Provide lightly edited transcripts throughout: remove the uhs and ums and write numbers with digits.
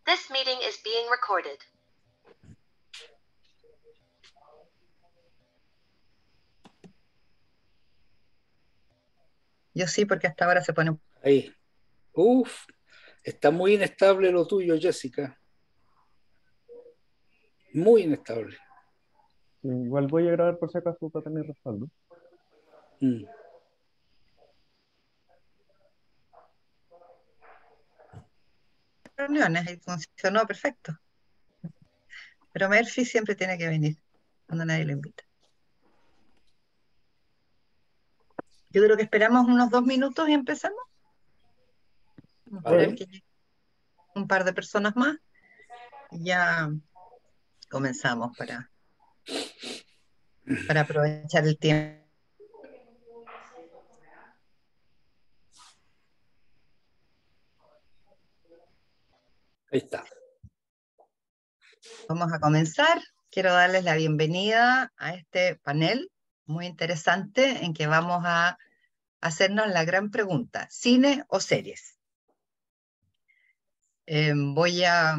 This meeting is being recorded. Yo sí, porque hasta ahora se pone... Ahí. Uf, está muy inestable lo tuyo, Jessica. Muy inestable. Igual voy a grabar por si acaso para tener respaldo. Mm. reuniones y funcionó perfecto. Pero Murphy siempre tiene que venir cuando nadie lo invita. Yo creo que esperamos unos 2 minutos y empezamos. Vamos a Vale. esperar que llegue un par de personas más y ya comenzamos para aprovechar el tiempo. Ahí está. Vamos a comenzar. Quiero darles la bienvenida a este panel muy interesante en que vamos a hacernos la gran pregunta: ¿cine o series? Voy a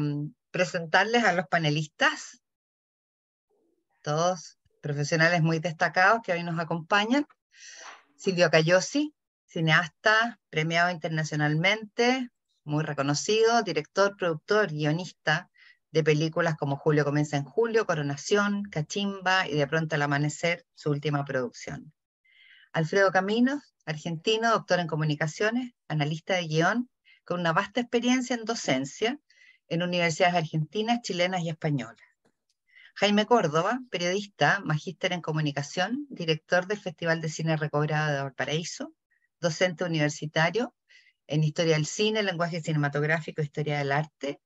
presentarles a los panelistas, todos profesionales muy destacados que hoy nos acompañan. Silvio Cayosi, cineasta, premiado internacionalmente, muy reconocido, director, productor, guionista de películas como Julio comienza en julio, Coronación, Cachimba y De pronto al amanecer, su última producción. Alfredo Caminos, argentino, doctor en comunicaciones, analista de guión, con una vasta experiencia en docencia en universidades argentinas, chilenas y españolas. Jaime Córdoba, periodista, magíster en comunicación, director del Festival de Cine Recobrada de Valparaíso, docente universitario en historia del cine, lenguaje cinematográfico e historia del arte,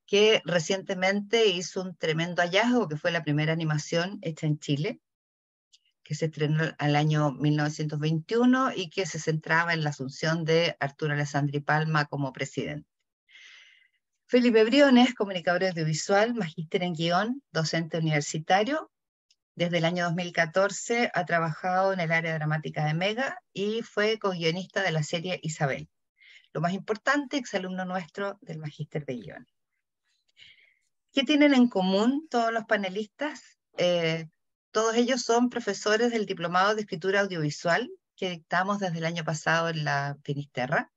que recientemente hizo un tremendo hallazgo que fue la primera animación hecha en Chile, que se estrenó al año 1921 y que se centraba en la asunción de Arturo Alessandri Palma como presidente. Felipe Briones, comunicador audiovisual, magíster en guión, docente universitario. Desde el año 2014 ha trabajado en el área dramática de Mega y fue co-guionista de la serie Isabel. Lo más importante, exalumno nuestro del magíster de guión. ¿Qué tienen en común todos los panelistas? Todos ellos son profesores del Diplomado de Escritura Audiovisual que dictamos desde el año pasado en la Finisterra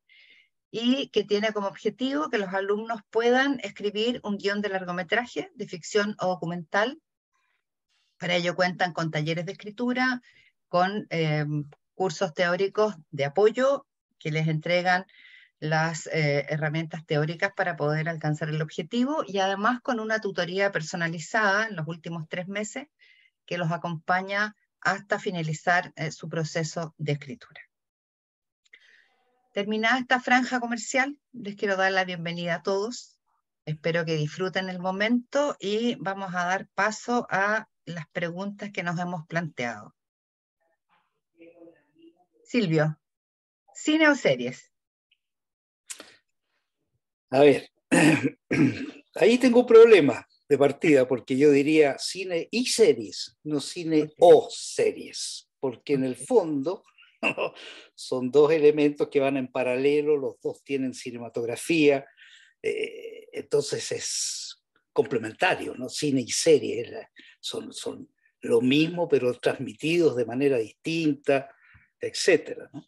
y que tiene como objetivo que los alumnos puedan escribir un guión de largometraje, de ficción o documental. Para ello cuentan con talleres de escritura, con cursos teóricos de apoyo que les entregan las herramientas teóricas para poder alcanzar el objetivo y además con una tutoría personalizada en los últimos 3 meses que los acompaña hasta finalizar su proceso de escritura. Terminada esta franja comercial, les quiero dar la bienvenida a todos. Espero que disfruten el momento y vamos a dar paso a las preguntas que nos hemos planteado. Silvio, ¿cine o series? A ver, ahí tengo un problema de partida, porque yo diría cine y series, no cine o series, porque en el fondo son dos elementos que van en paralelo, los dos tienen cinematografía, entonces es complementario, ¿no? Cine y serie son lo mismo, pero transmitidos de manera distinta, etcétera, ¿no?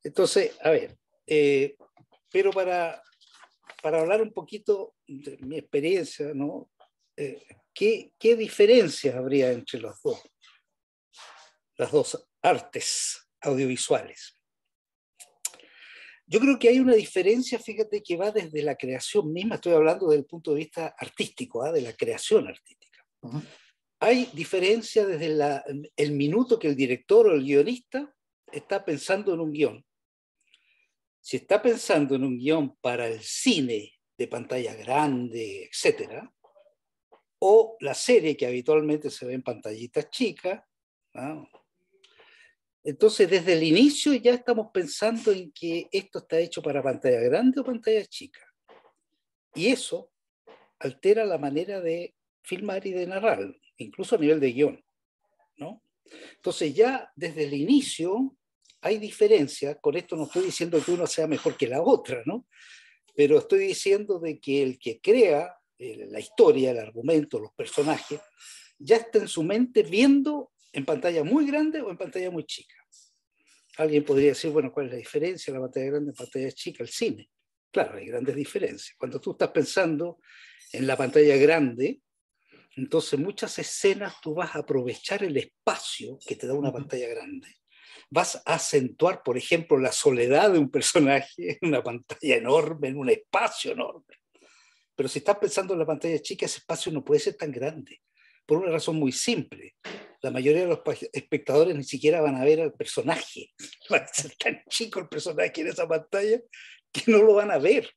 Entonces, a ver, pero para hablar un poquito de mi experiencia, ¿no? ¿Qué diferencias habría entre las dos artes audiovisuales? Yo creo que hay una diferencia, fíjate, que va desde la creación misma, estoy hablando desde el punto de vista artístico, de la creación artística. Hay diferencia desde el minuto que el director o el guionista está pensando en un guión. Si está pensando en un guión para el cine de pantalla grande, etcétera, o la serie que habitualmente se ve en pantallitas chicas, ¿no? Entonces, desde el inicio ya estamos pensando en que esto está hecho para pantalla grande o pantalla chica. Y eso altera la manera de filmar y de narrar, incluso a nivel de guión, ¿no? Entonces, ya desde el inicio hay diferencias. Con esto no estoy diciendo que uno sea mejor que la otra, ¿no? pero estoy diciendo de que el que crea la historia, el argumento, los personajes, ya está en su mente viendo en pantalla muy grande o en pantalla muy chica. Alguien podría decir, bueno, ¿cuál es la diferencia? La pantalla grande, la pantalla chica, el cine. Claro, hay grandes diferencias. Cuando tú estás pensando en la pantalla grande, entonces muchas escenas tú vas a aprovechar el espacio que te da una pantalla grande. Vas a acentuar, por ejemplo, la soledad de un personaje en una pantalla enorme, en un espacio enorme. Pero si estás pensando en la pantalla chica, ese espacio no puede ser tan grande, por una razón muy simple. La mayoría de los espectadores ni siquiera van a ver al personaje. Va a ser tan chico el personaje en esa pantalla que no lo van a ver.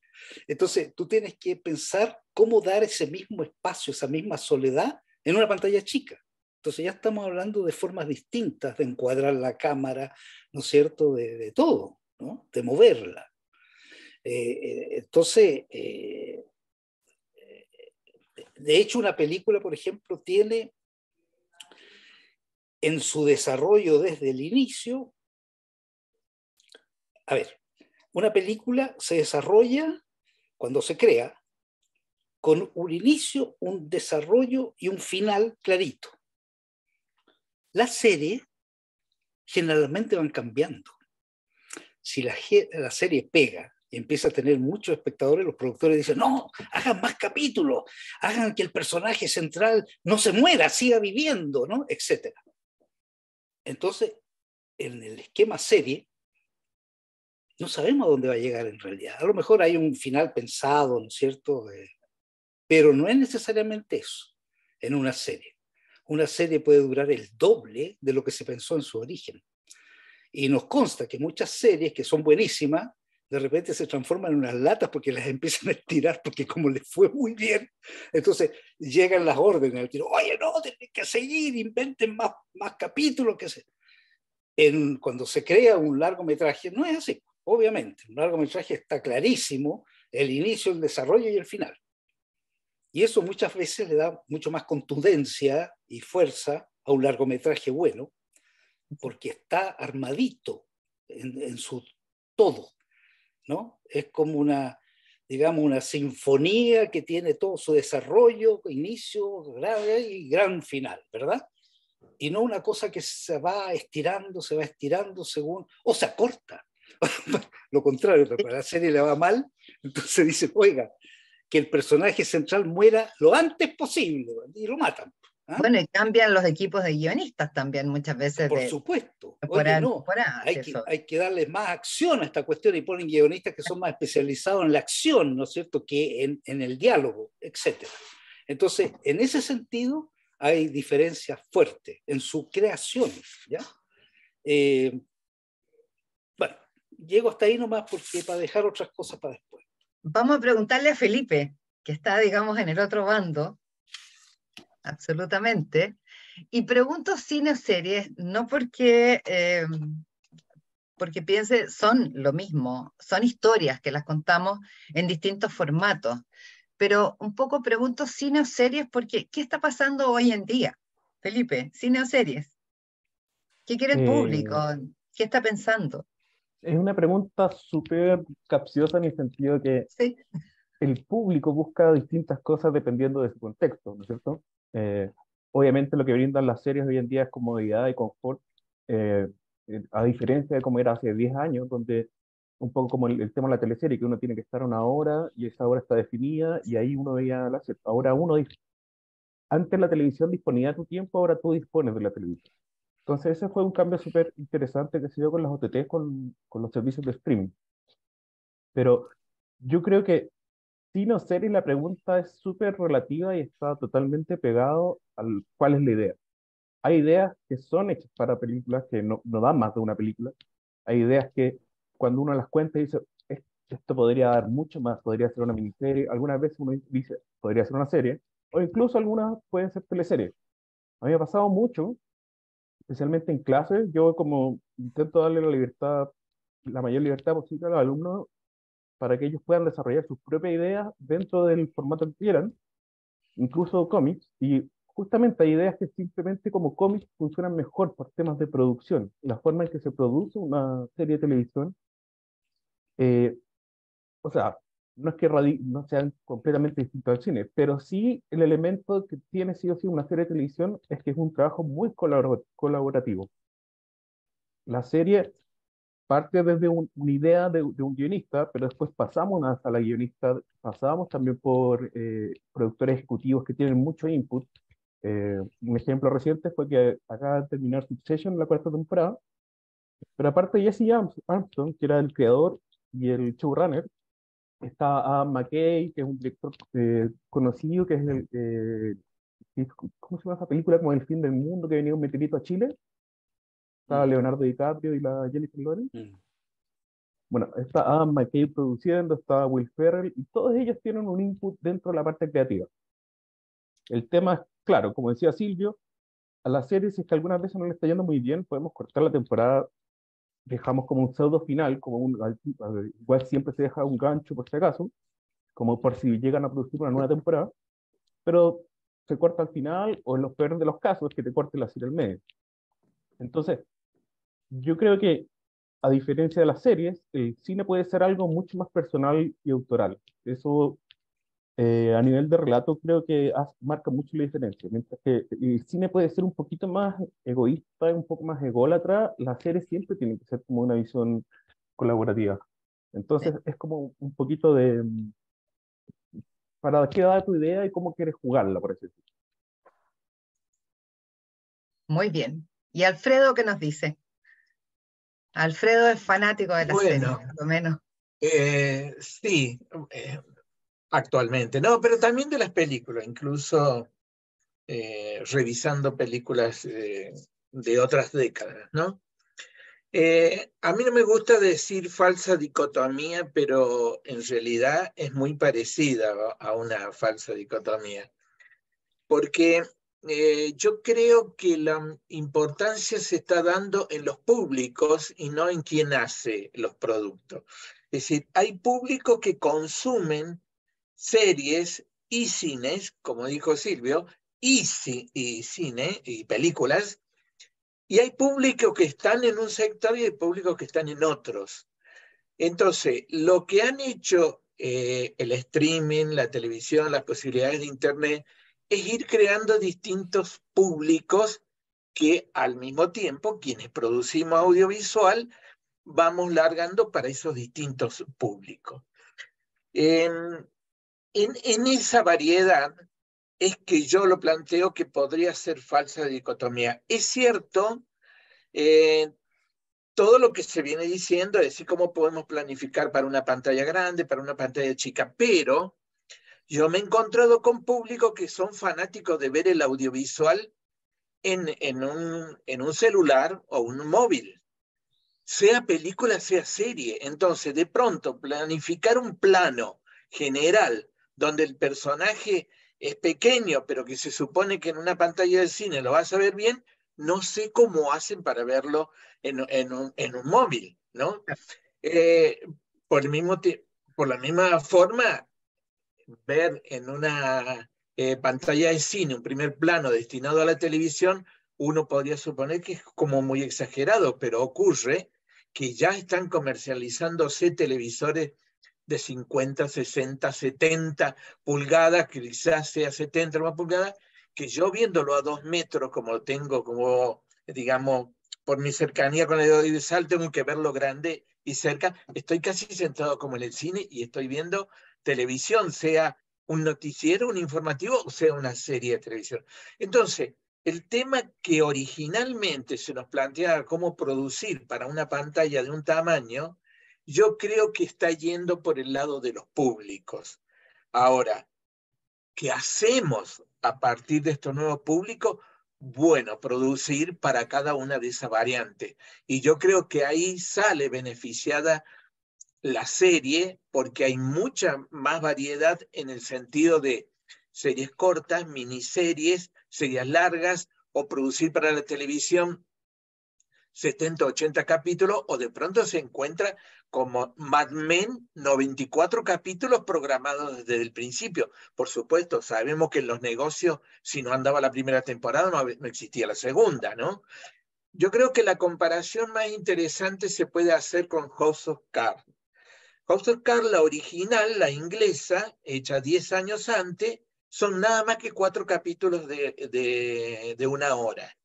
Entonces, tú tienes que pensar cómo dar ese mismo espacio, esa misma soledad en una pantalla chica. Entonces, ya estamos hablando de formas distintas de encuadrar la cámara, ¿no es cierto?, de todo, ¿no?, de moverla. Entonces, de hecho, una película, por ejemplo, tiene en su desarrollo desde el inicio, a ver, una película se desarrolla cuando se crea con un inicio, un desarrollo y un final clarito. Las series generalmente van cambiando. Si la serie pega y empieza a tener muchos espectadores, los productores dicen, no, hagan más capítulos, hagan que el personaje central no se muera, siga viviendo, ¿no?, etcétera. Entonces, en el esquema serie, no sabemos a dónde va a llegar en realidad. A lo mejor hay un final pensado, ¿no es cierto?, pero no es necesariamente eso en una serie. Una serie puede durar el doble de lo que se pensó en su origen. Y nos consta que muchas series que son buenísimas, de repente se transforman en unas latas porque las empiezan a estirar, porque como les fue muy bien, entonces llegan las órdenes al tiro, oye, no, tienen que seguir, inventen más capítulos, qué sé. Cuando se crea un largometraje, no es así, obviamente. Un largometraje está clarísimo, el inicio, el desarrollo y el final. Y eso muchas veces le da mucho más contundencia y fuerza a un largometraje bueno, porque está armadito en su todo, ¿no? Es como una, digamos, una sinfonía que tiene todo su desarrollo, inicio, grave y gran final, ¿verdad? Y no una cosa que se va estirando según, o se acorta. Lo contrario, pero para la serie le va mal, entonces dice, oiga, que el personaje central muera lo antes posible, y lo matan. ¿Ah? Bueno, y cambian los equipos de guionistas también muchas veces Por de supuesto. temporada Oye, en no, temporada. hay que darle más acción a esta cuestión y ponen guionistas que son más especializados en la acción, ¿no es cierto?, que en el diálogo, etc. Entonces, en ese sentido, hay diferencias fuertes en su creación, ¿ya? Bueno, llego hasta ahí nomás porque para dejar otras cosas para después. Vamos a preguntarle a Felipe, que está, digamos, en el otro bando, absolutamente, y pregunto cine o series, no porque piense, son lo mismo, son historias que las contamos en distintos formatos, pero un poco pregunto cine o series porque ¿qué está pasando hoy en día? Felipe, cine o series, ¿qué quiere el público? Eh, ¿Qué está pensando? es una pregunta súper capciosa en el sentido que Sí, el público busca distintas cosas dependiendo de su contexto, ¿no es cierto? Eh, Obviamente lo que brindan las series hoy en día es comodidad y confort, eh, a diferencia de como era hace 10 años, donde un poco como el tema de la teleserie, que uno tiene que estar una hora y esa hora está definida y ahí uno veía la serie. Ahora uno, antes la televisión disponía de tu tiempo, ahora tú dispones de la televisión. Entonces ese fue un cambio súper interesante que se dio con las OTT, con los servicios de streaming. Pero yo creo que cine o serie, la pregunta es súper relativa y está totalmente pegado al cuál es la idea. Hay ideas que son hechas para películas que no dan más de una película. Hay ideas que cuando uno las cuenta dice, Esto podría dar mucho más, podría ser una miniserie". Algunas veces uno dice, podría ser una serie, o incluso algunas pueden ser teleseries. A mí me ha pasado mucho, especialmente en clases. Yo como intento darle la libertad, la mayor libertad posible a los alumnos para que ellos puedan desarrollar sus propias ideas dentro del formato que quieran, incluso cómics, y justamente hay ideas que simplemente como cómics funcionan mejor por temas de producción, la forma en que se produce una serie de televisión. eh, o sea, no es que no sean completamente distintos al cine, pero sí el elemento que tiene sí o sí una serie de televisión es que es un trabajo muy colaborativo. La serie parte desde una idea de un guionista, pero después pasamos a la guionista, pasamos también por productores ejecutivos que tienen mucho input. Un ejemplo reciente fue que acaba de terminar Succession, la cuarta temporada, pero aparte de Jesse Armstrong, que era el creador y el showrunner, está Adam McKay, que es un director conocido, que es ¿cómo se llama esa película? Como El fin del mundo, que venía un meteorito a Chile. Estaba Leonardo DiCaprio y la Jennifer Lawrence. Bueno, está Adam McKay produciendo, está Will Ferrell, y todos ellos tienen un input dentro de la parte creativa. El tema es, claro, como decía Silvio, a la serie, si es que algunas veces no le está yendo muy bien, podemos cortar la temporada, dejamos como un pseudo final, igual siempre se deja un gancho por si acaso, como por si llegan a producir una nueva temporada, pero se corta al final, o en los peores de los casos, que te corte la serie al medio. Entonces, yo creo que, a diferencia de las series, el cine puede ser algo mucho más personal y autoral. Eso, a nivel de relato, creo que marca mucho la diferencia. Mientras que el cine puede ser un poquito más egoísta, un poco más ególatra, la serie siempre tiene que ser como una visión colaborativa. Entonces, es como un poquito de para qué da tu idea y cómo quieres jugarla, por así decirlo. Muy bien. ¿Y Alfredo qué nos dice? Alfredo es fanático de la serie, por lo menos. Sí, actualmente. No, pero también de las películas, incluso revisando películas de otras décadas, ¿no? A mí no me gusta decir falsa dicotomía, pero en realidad es muy parecida a una falsa dicotomía. Porque yo creo que la importancia se está dando en los públicos y no en quién hace los productos. Es decir, hay públicos que consumen series y cines, como dijo Silvio, y cine y películas, y hay públicos que están en un sector y hay públicos que están en otros. Entonces, lo que han hecho el streaming, la televisión, las posibilidades de Internet, es ir creando distintos públicos que al mismo tiempo, quienes producimos audiovisual, vamos largando para esos distintos públicos. En esa variedad es que yo lo planteo que podría ser falsa dicotomía. Es cierto, todo lo que se viene diciendo es decir cómo podemos planificar para una pantalla grande, para una pantalla chica, pero yo me he encontrado con públicos que son fanáticos de ver el audiovisual en un celular o un móvil, sea película, sea serie. Entonces, de pronto, planificar un plano general donde el personaje es pequeño, pero que se supone que en una pantalla de cine lo vas a ver bien, no sé cómo hacen para verlo en un móvil, ¿no? Por la misma forma, ver en una pantalla de cine un primer plano destinado a la televisión, uno podría suponer que es como muy exagerado, pero ocurre que ya están comercializándose televisores de 50, 60, 70 pulgadas, que quizás sea 70 más pulgadas, que yo viéndolo a 2 metros, como tengo, como digamos, por mi cercanía con el audiovisual, tengo que verlo grande y cerca, estoy casi sentado como en el cine y estoy viendo televisión, sea un noticiero, un informativo, o sea una serie de televisión. Entonces, el tema que originalmente se nos planteaba cómo producir para una pantalla de un tamaño, yo creo que está yendo por el lado de los públicos. Ahora, ¿qué hacemos a partir de estos nuevos públicos? Bueno, producir para cada una de esas variantes. Y yo creo que ahí sale beneficiada la serie porque hay mucha más variedad en el sentido de series cortas, miniseries, series largas o producir para la televisión 70, 80 capítulos, o de pronto se encuentra como Mad Men, 94 capítulos programados desde el principio. Por supuesto, sabemos que en los negocios, si no andaba la primera temporada, no existía la segunda, ¿no? Yo creo que la comparación más interesante se puede hacer con House of Cards. House of Cards, la original, la inglesa, hecha 10 años antes, son nada más que 4 capítulos de 1 hora.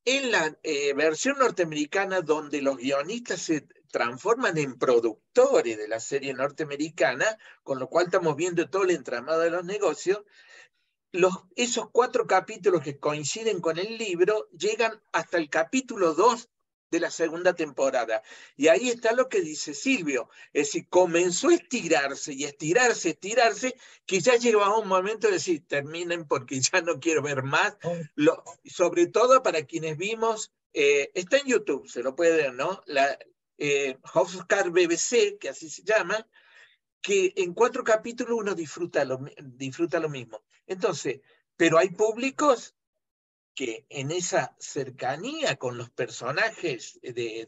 En la versión norteamericana, donde los guionistas se transforman en productores de la serie norteamericana, con lo cual estamos viendo todo el entramado de los negocios, esos 4 capítulos que coinciden con el libro llegan hasta el capítulo 2 de la segunda temporada. Y ahí está lo que dice Silvio, es decir, comenzó a estirarse y estirarse, que ya llegaba un momento de decir, terminen porque ya no quiero ver más. Sobre todo para quienes vimos, está en YouTube, se lo puede ver, ¿no? House of Cards BBC, que así se llama, que en 4 capítulos uno disfruta lo mismo. Entonces, pero hay públicos que en esa cercanía con los personajes de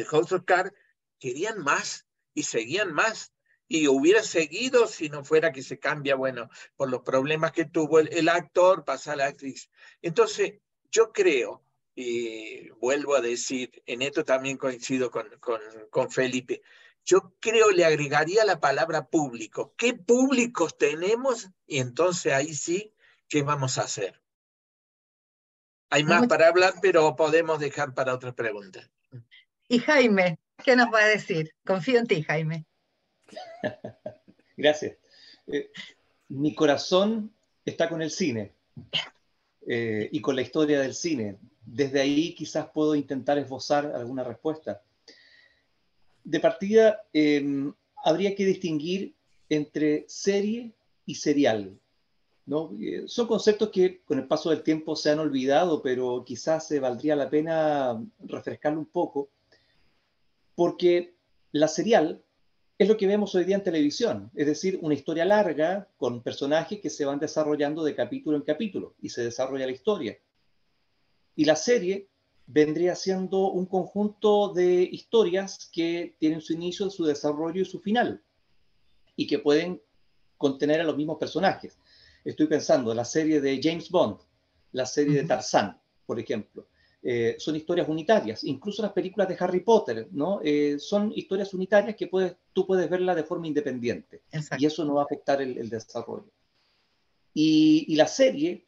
House of Cards querían más y seguían más. Y hubiera seguido si no fuera que se cambia, bueno, por los problemas que tuvo el actor, pasa a la actriz. Entonces, yo creo, y vuelvo a decir, en esto también coincido con Felipe, yo creo le agregaría la palabra público. ¿Qué públicos tenemos? Y entonces ahí sí, ¿qué vamos a hacer? Hay más para hablar, pero podemos dejar para otras preguntas. Y Jaime, ¿qué nos va a decir? Confío en ti, Jaime. Gracias. Mi corazón está con el cine y con la historia del cine. Desde ahí quizás puedo intentar esbozar alguna respuesta. De partida, habría que distinguir entre serie y serial, ¿no? Son conceptos que con el paso del tiempo se han olvidado, pero quizás valdría la pena refrescarlo un poco, porque la serial es lo que vemos hoy día en televisión, es decir, una historia larga con personajes que se van desarrollando de capítulo en capítulo y se desarrolla la historia. Y la serie vendría siendo un conjunto de historias que tienen su inicio, su desarrollo y su final, y que pueden contener a los mismos personajes. Estoy pensando en la serie de James Bond, la serie de Tarzán, por ejemplo. Son historias unitarias, incluso las películas de Harry Potter, ¿no? Son historias unitarias que tú puedes verlas de forma independiente. Exacto. Y eso no va a afectar el desarrollo. Y la serie,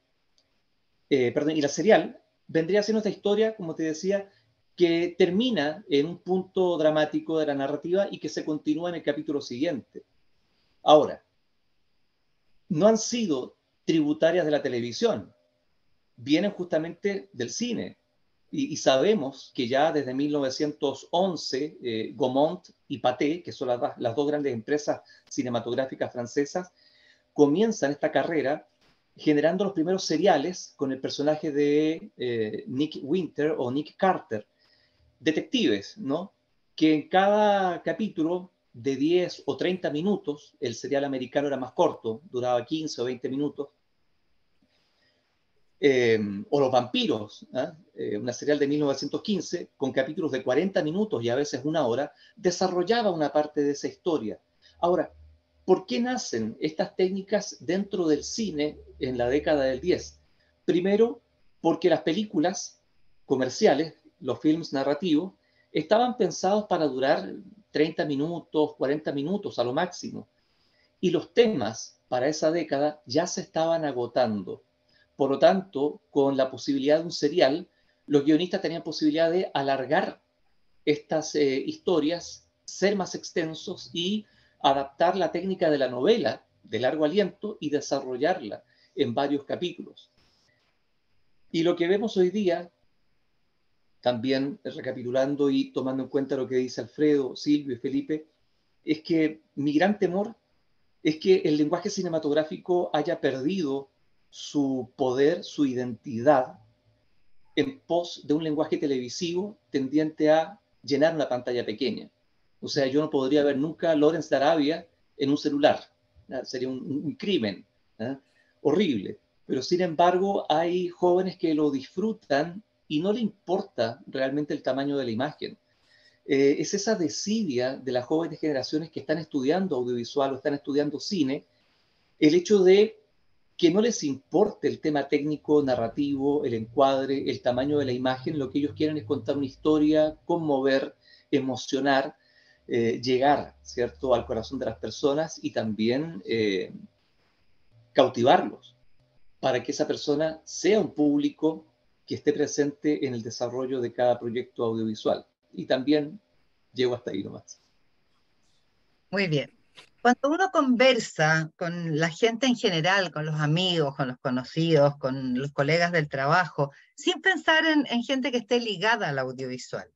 y la serial, vendría siendo esta historia, como te decía, que termina en un punto dramático de la narrativa y que se continúa en el capítulo siguiente. Ahora, no han sido tributarias de la televisión, vienen justamente del cine. Y sabemos que ya desde 1911, Gaumont y Pathé, que son las dos grandes empresas cinematográficas francesas, comienzan esta carrera generando los primeros seriales con el personaje de Nick Winter o Nick Carter, detectives, ¿no? Que en cada capítulo de 10 o 30 minutos, el serial americano era más corto, duraba 15 o 20 minutos, o Los vampiros, una serial de 1915, con capítulos de 40 minutos y a veces 1 hora, desarrollaba una parte de esa historia. Ahora, ¿por qué nacen estas técnicas dentro del cine en la década del 10? Primero, porque las películas comerciales, los films narrativos, estaban pensados para durar 30 minutos, 40 minutos a lo máximo. Y los temas para esa década ya se estaban agotando. Por lo tanto, con la posibilidad de un serial, los guionistas tenían posibilidad de alargar estas historias, ser más extensos y adaptar la técnica de la novela de largo aliento y desarrollarla en varios capítulos. Y lo que vemos hoy día, también recapitulando y tomando en cuenta lo que dice Alfredo, Silvio y Felipe, es que mi gran temor es que el lenguaje cinematográfico haya perdido su poder, su identidad, en pos de un lenguaje televisivo tendiente a llenar una pantalla pequeña. O sea, yo no podría ver nunca Lawrence de Arabia en un celular. Sería un crimen, horrible. Pero sin embargo, hay jóvenes que lo disfrutan y no le importa realmente el tamaño de la imagen. Es esa desidia de las jóvenes generaciones que están estudiando audiovisual o están estudiando cine, el hecho de que no les importe el tema técnico, narrativo, el encuadre, el tamaño de la imagen, lo que ellos quieren es contar una historia, conmover, emocionar, llegar, ¿cierto?, al corazón de las personas y también cautivarlos para que esa persona sea un público que esté presente en el desarrollo de cada proyecto audiovisual. Y también llego hasta ahí nomás. Muy bien. Cuando uno conversa con la gente en general, con los amigos, con los conocidos, con los colegas del trabajo, sin pensar en gente que esté ligada al audiovisual,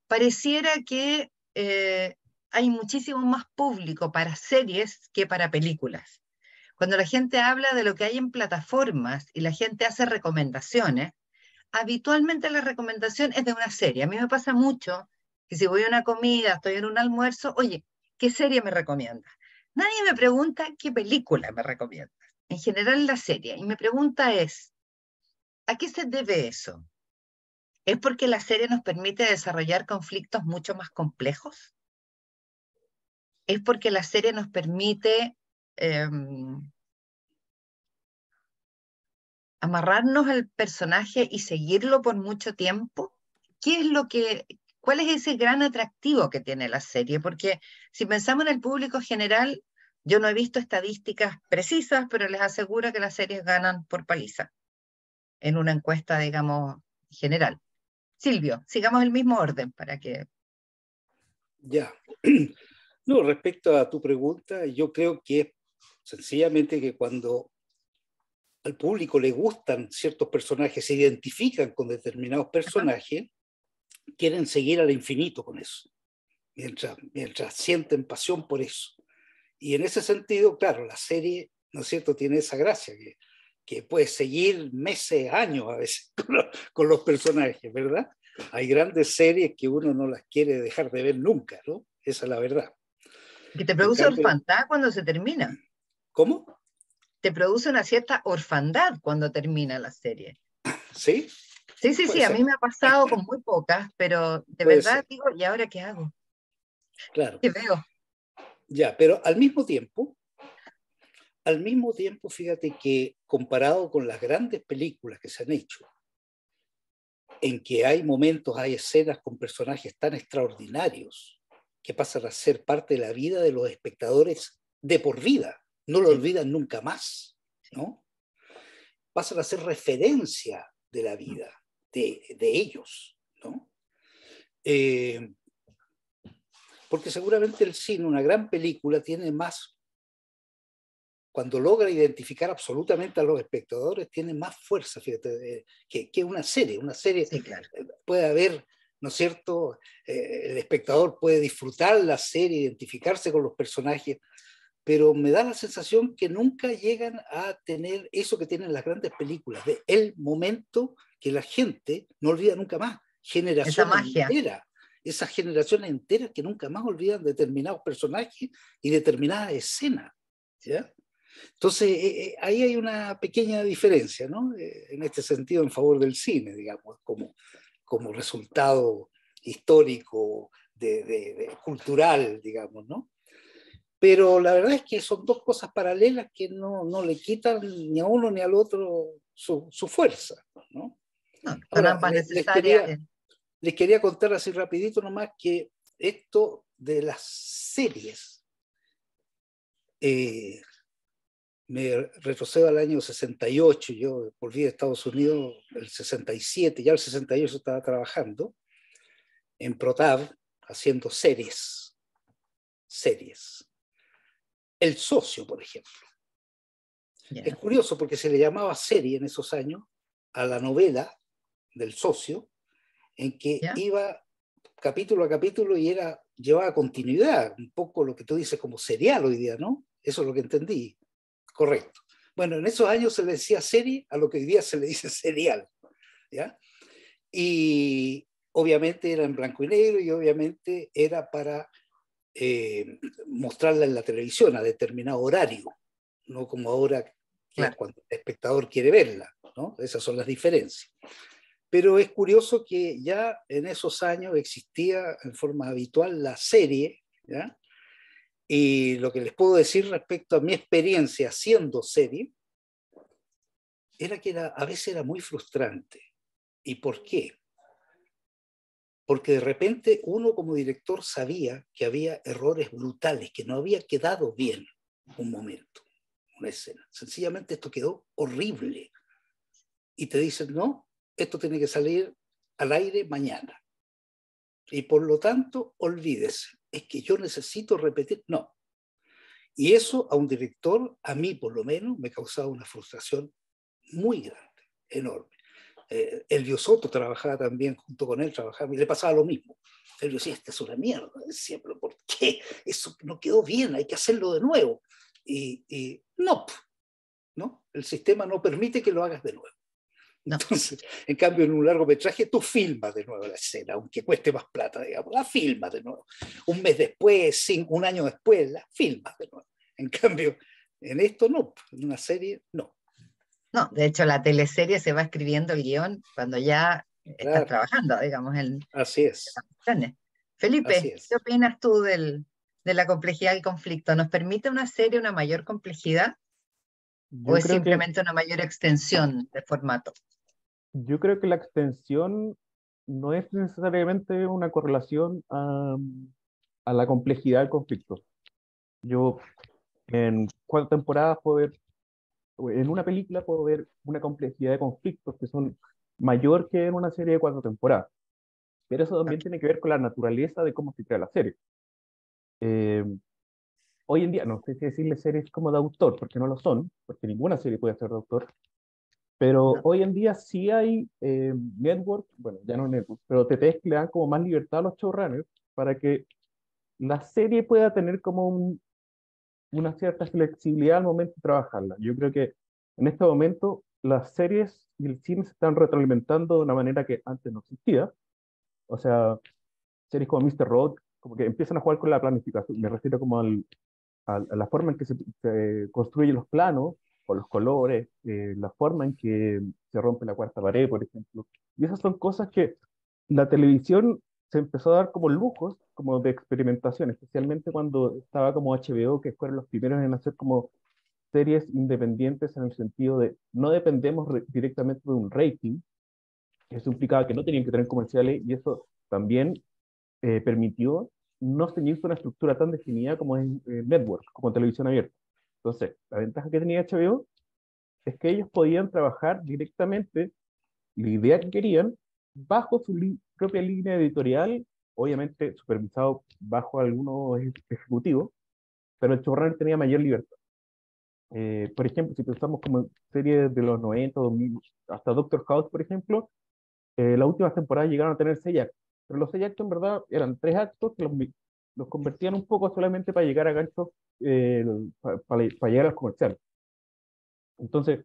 pareciera que hay muchísimo más público para series que para películas. Cuando la gente habla de lo que hay en plataformas y la gente hace recomendaciones, habitualmente la recomendación es de una serie. A mí me pasa mucho que si voy a una comida, estoy en un almuerzo, oye, ¿qué serie me recomiendas? Nadie me pregunta qué película me recomiendas. En general la serie. Y mi pregunta es, ¿a qué se debe eso? ¿Es porque la serie nos permite desarrollar conflictos mucho más complejos? ¿Es porque la serie nos permite amarrarnos al personaje y seguirlo por mucho tiempo? ¿Cuál es ese gran atractivo que tiene la serie? Porque si pensamos en el público general, yo no he visto estadísticas precisas, pero les aseguro que las series ganan por paliza en una encuesta, digamos, general. Silvio, sigamos el mismo orden para que... Ya. No, respecto a tu pregunta, yo creo que es sencillamente que cuando al público le gustan ciertos personajes, se identifican con determinados personajes, quieren seguir al infinito con eso, mientras sienten pasión por eso. Y en ese sentido, claro, la serie, ¿no es cierto?, tiene esa gracia, que puede seguir meses, años a veces con los personajes, ¿verdad? Hay grandes series que uno no las quiere dejar de ver nunca, ¿no? Esa es la verdad. Que te En produce cambio, orfandad cuando se termina. ¿cómo? Te produce una cierta orfandad cuando termina la serie. ¿Sí? Sí, sí, Puede sí, a ser, mí me ha pasado con muy pocas, pero de puede verdad ser, digo, ¿y ahora qué hago? claro. ¿Qué veo? Ya, pero al mismo tiempo, fíjate que comparado con las grandes películas que se han hecho, en que hay momentos, hay escenas con personajes tan extraordinarios que pasan a ser parte de la vida de los espectadores de por vida, no lo Sí, olvidan nunca más, ¿no? Pasan a ser referencia de la vida, de ellos, ¿no? Porque seguramente el cine, una gran película, tiene más, cuando logra identificar absolutamente a los espectadores, tiene más fuerza, fíjate, que una serie. Una serie sí, claro. puede haber, ¿no es cierto? El espectador puede disfrutar la serie, identificarse con los personajes, pero me da la sensación que nunca llegan a tener eso que tienen las grandes películas, de el momento que la gente no olvida nunca más, Esa generaciones magia. enteras, esas generaciones enteras que nunca más olvidan determinados personajes y determinadas escenas, ¿ya? Entonces, ahí hay una pequeña diferencia, ¿no? En este sentido, en favor del cine, digamos, como resultado histórico, cultural, digamos, ¿no? Pero la verdad es que son dos cosas paralelas que no le quitan ni a uno ni al otro su fuerza, ¿no? No, son Ahora, ambas necesarias. les quería contar así rapidito nomás que esto de las series, me retrocedo al año 68, yo volví de Estados Unidos el 67, ya el 68 estaba trabajando en ProTab haciendo series. El Socio, por ejemplo. Yeah. Es curioso porque se le llamaba serie en esos años a la novela del Socio, en que Yeah. iba capítulo a capítulo y llevaba continuidad, un poco lo que tú dices como serial hoy día, ¿no? Eso es lo que entendí. Correcto. Bueno, en esos años se le decía serie a lo que hoy día se le dice serial, ¿ya? Y obviamente era en blanco y negro y obviamente era para mostrarla en la televisión a determinado horario, no como ahora que es Claro. cuando el espectador quiere verla, ¿no? Esas son las diferencias. Pero es curioso que ya en esos años existía en forma habitual la serie, ¿ya? Y lo que les puedo decir respecto a mi experiencia haciendo serie era que a veces era muy frustrante. ¿Y por qué? porque de repente uno como director sabía que había errores brutales, que no había quedado bien un momento, una escena. Sencillamente esto quedó horrible. Y te dicen, no, esto tiene que salir al aire mañana. Y por lo tanto, olvídese, es que yo necesito repetir. No. Y eso a un director, a mí por lo menos, me causaba una frustración muy grande, enorme. Elvio Soto trabajaba también, junto con él trabajaba, y le pasaba lo mismo. Elvio decía, esta es una mierda. Decía, pero ¿por qué? Eso no quedó bien, hay que hacerlo de nuevo. Y no, el sistema no permite que lo hagas de nuevo. No. Entonces, en cambio, en un largometraje tú filmas de nuevo la escena, aunque cueste más plata, digamos, la filmas de nuevo. Un mes después, un año después, la filmas de nuevo. En cambio, en esto no, en una serie no. No, de hecho la teleserie se va escribiendo el guión cuando ya estás Claro. trabajando, digamos, en Así es. las opciones. Felipe, Así es. ¿qué opinas tú de la complejidad del conflicto? ¿Nos permite una serie una mayor complejidad o Yo es creo que, simplemente una mayor extensión de formato? yo creo que la extensión no es necesariamente una correlación a la complejidad del conflicto. Yo en 4 temporadas puedo ver, en una película puedo ver una complejidad de conflictos que son mayor que en una serie de 4 temporadas. Pero eso también tiene que ver con la naturaleza de cómo se crea la serie. Eh, Hoy en día, no sé si decirle series como de autor, porque no lo son, porque ninguna serie puede ser de autor, pero No. hoy en día sí hay network, bueno, ya no network, pero TTs que le dan como más libertad a los showrunners para que la serie pueda tener como una cierta flexibilidad al momento de trabajarla. Yo creo que en este momento las series y el cine se están retroalimentando de una manera que antes no existía. O sea, series como Mr. Robot, como que empiezan a jugar con la planificación. Me refiero como a la forma en que se construyen los planos, o los colores, la forma en que se rompe la cuarta pared, por ejemplo. Y esas son cosas que la televisión se empezó a dar como lujos, como de experimentación, especialmente cuando estaba como HBO, que fueron los primeros en hacer como series independientes en el sentido de no dependemos directamente de un rating. Eso implicaba que no tenían que tener comerciales y eso también permitió no ceñirse a una estructura tan definida como es network, como televisión abierta. Entonces, la ventaja que tenía HBO es que ellos podían trabajar directamente la idea que querían bajo su propia línea editorial, obviamente supervisado bajo algunos ejecutivos, pero el showrunner tenía mayor libertad. Por ejemplo, si pensamos como series de los 90, 2000, hasta Doctor House, por ejemplo, las últimas temporadas llegaron a tener 6 actos, pero los 6 actos en verdad eran 3 actos que los convertían un poco solamente para llegar a ganchos, para llegar a los comerciales. Entonces,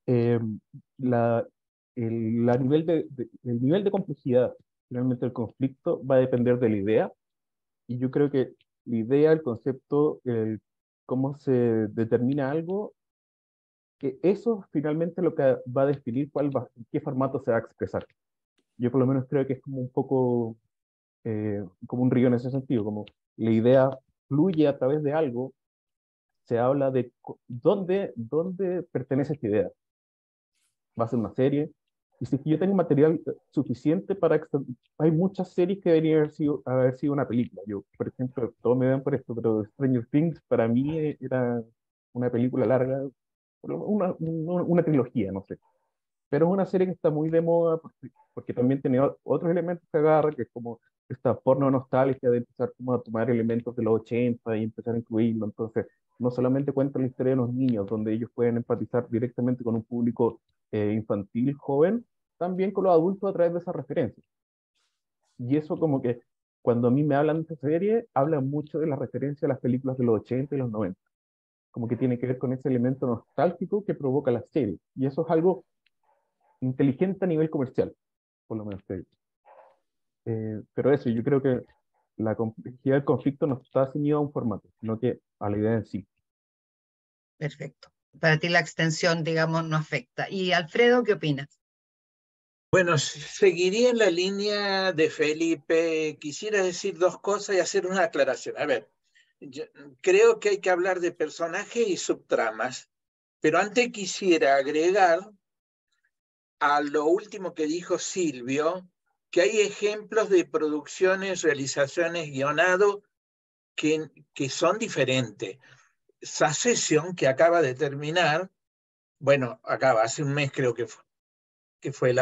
eh, la, el nivel de complejidad finalmente del conflicto va a depender de la idea, y yo creo que la idea, el concepto, cómo se determina algo, que eso finalmente es lo que va a definir en qué formato se va a expresar. Yo por lo menos creo que es como un poco como un río en ese sentido, como la idea fluye a través de algo, se habla de dónde pertenece esta idea. Va a ser una serie, y si yo tengo material suficiente hay muchas series que deberían haber sido una película. Yo, por ejemplo, todos me ven por esto, pero Stranger Things para mí era una película larga, una trilogía, no sé. Pero es una serie que está muy de moda porque también tiene otros elementos que agarra, que es como esta porno nostalgia de empezar como a tomar elementos de los 80 y empezar a incluirlo. Entonces, no solamente cuenta la historia de los niños, donde ellos pueden empatizar directamente con un público infantil, joven, también con los adultos a través de esas referencias. Y eso como que cuando a mí me hablan de esta serie, hablan mucho de la referencia a las películas de los 80 y los 90. Como que tiene que ver con ese elemento nostálgico que provoca la serie. Y eso es algo inteligente a nivel comercial, por lo menos te digo. Pero eso, yo creo que la complejidad del conflicto no está ceñida a un formato, sino que a la idea en sí. Perfecto. Para ti la extensión, digamos, no afecta. ¿Y Alfredo, qué opinas? Bueno, seguiría en la línea de Felipe. Quisiera decir dos cosas y hacer una aclaración. A ver, yo creo que hay que hablar de personajes y subtramas, pero antes quisiera agregar a lo último que dijo Silvio, que hay ejemplos de producciones, realizaciones, guionado, que son diferentes. Succession, que acaba de terminar, bueno, acaba, hace un mes creo que fue el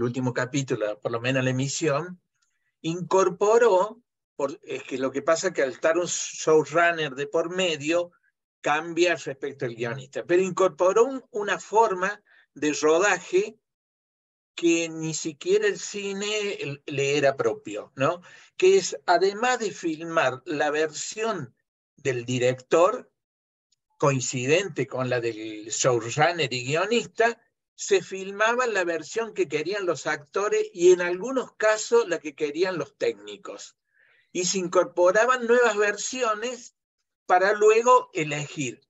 último capítulo, por lo menos la emisión, incorporó, es que lo que pasa es que al estar un showrunner de por medio, cambia respecto al guionista, pero incorporó una forma de rodaje que ni siquiera el cine le era propio, ¿no? Que es, además de filmar la versión del director, coincidente con la del showrunner y guionista, se filmaba la versión que querían los actores y en algunos casos la que querían los técnicos. Y se incorporaban nuevas versiones para luego elegir.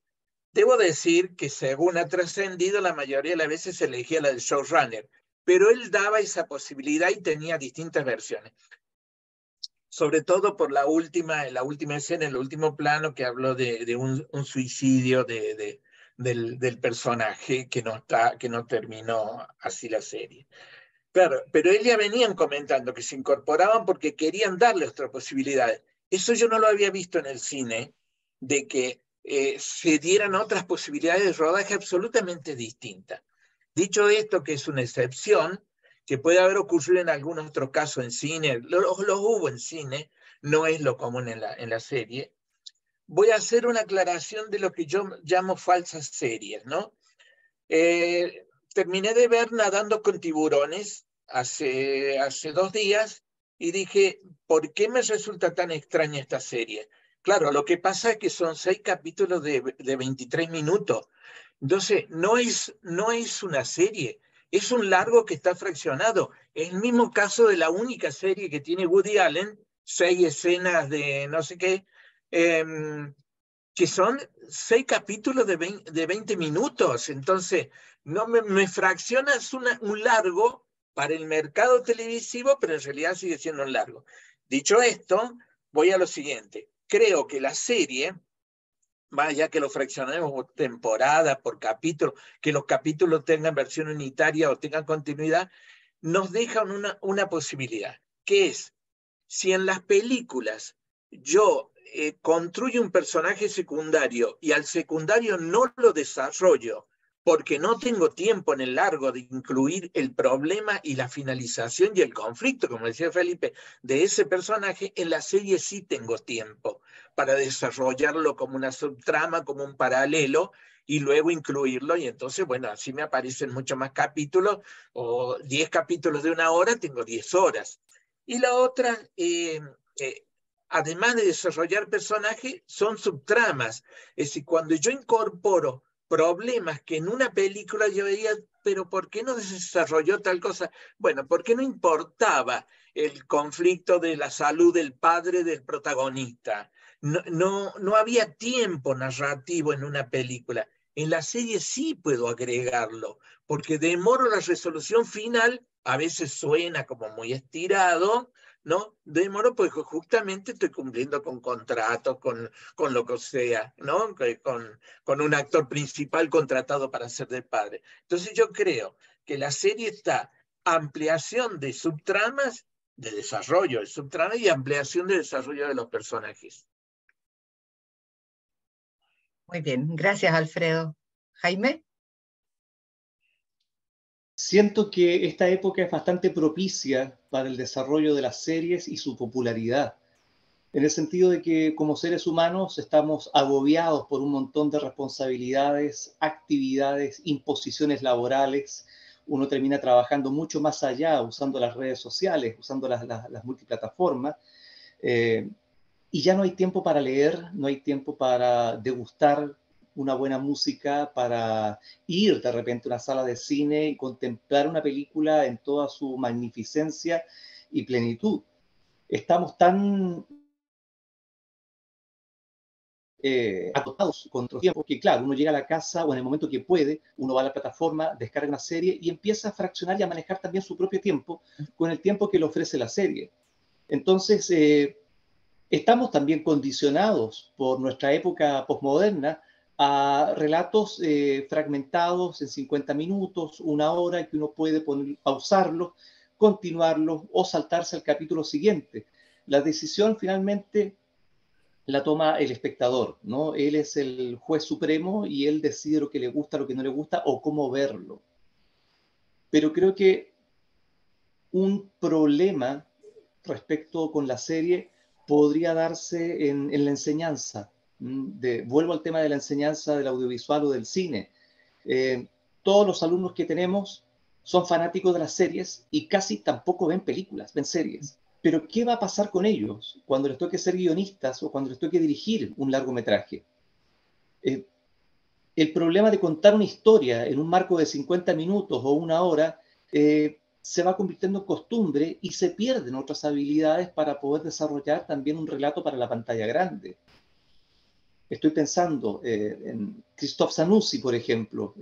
Debo decir que según ha trascendido, la mayoría de las veces se elegía la del showrunner, pero él daba esa posibilidad y tenía distintas versiones. Sobre todo por la última escena, el último plano que habló de un suicidio del personaje que no terminó así la serie. Claro, pero ellos ya venían comentando que se incorporaban porque querían darle otras posibilidades. Eso yo no lo había visto en el cine, de que se dieran otras posibilidades de rodaje absolutamente distintas. Dicho esto, que es una excepción, que puede haber ocurrido en algunos otros casos en cine, los hubo en cine, no es lo común en la serie, voy a hacer una aclaración de lo que yo llamo falsas series, ¿no? Terminé de ver Nadando con tiburones hace 2 días y dije, ¿por qué me resulta tan extraña esta serie? Claro, lo que pasa es que son 6 capítulos de 23 minutos. Entonces, no es una serie, es un largo que está fraccionado. Es el mismo caso de la única serie que tiene Woody Allen, 6 escenas de no sé qué, que son 6 capítulos de 20 minutos. Entonces, no me fraccionas un largo para el mercado televisivo, pero en realidad sigue siendo un largo. Dicho esto, voy a lo siguiente. Creo que la serie, vaya que lo fraccionemos por temporada, por capítulo, que los capítulos tengan versión unitaria o tengan continuidad, nos dejan una posibilidad, que es, si en las películas yo construyo un personaje secundario y al secundario no lo desarrollo porque no tengo tiempo en el largo de incluir el problema y la finalización y el conflicto, como decía Felipe, de ese personaje, en la serie sí tengo tiempo para desarrollarlo como una subtrama, como un paralelo, y luego incluirlo, y entonces, bueno, así me aparecen muchos más capítulos, o 10 capítulos de 1 hora, tengo 10 horas. Y la otra, además de desarrollar personajes, son subtramas. Es decir, cuando yo incorporo problemas que en una película yo veía, pero ¿por qué no desarrolló tal cosa? Bueno, porque no importaba el conflicto de la salud del padre del protagonista. No había tiempo narrativo en una película. En la serie sí puedo agregarlo, porque demoro la resolución final, a veces suena como muy estirado, ¿no? Demoro porque justamente estoy cumpliendo con contratos, con lo que sea, ¿no? Con un actor principal contratado para ser de padre. Entonces yo creo que la serie está ampliación de subtramas, de desarrollo de subtramas y ampliación de desarrollo de los personajes. Muy bien, gracias Alfredo. Jaime. Siento que esta época es bastante propicia para el desarrollo de las series y su popularidad, en el sentido de que como seres humanos estamos agobiados por un montón de responsabilidades, actividades, imposiciones laborales. Uno termina trabajando mucho más allá, usando las redes sociales, usando las multiplataformas, y ya no hay tiempo para leer, no hay tiempo para degustar una buena música, para ir de repente a una sala de cine y contemplar una película en toda su magnificencia y plenitud. Estamos tan acotados con nuestro tiempo que, claro, uno llega a la casa o en el momento que puede, uno va a la plataforma, descarga una serie y empieza a fraccionar y a manejar también su propio tiempo con el tiempo que le ofrece la serie. Entonces, estamos también condicionados por nuestra época posmoderna a relatos fragmentados en 50 minutos, 1 hora, que uno puede pausarlos, continuarlo o saltarse al capítulo siguiente. La decisión finalmente la toma el espectador, ¿no? Él es el juez supremo y él decide lo que le gusta, lo que no le gusta o cómo verlo. Pero creo que un problema respecto con la serie podría darse en la enseñanza. Vuelvo al tema de la enseñanza del audiovisual o del cine. Todos los alumnos que tenemos son fanáticos de las series y casi tampoco ven películas, ven series. Pero ¿qué va a pasar con ellos cuando les toque ser guionistas o cuando les toque dirigir un largometraje? El problema de contar una historia en un marco de 50 minutos o una hora se va convirtiendo en costumbre y se pierden otras habilidades para poder desarrollar también un relato para la pantalla grande. Estoy pensando en Christophe Zanussi, por ejemplo,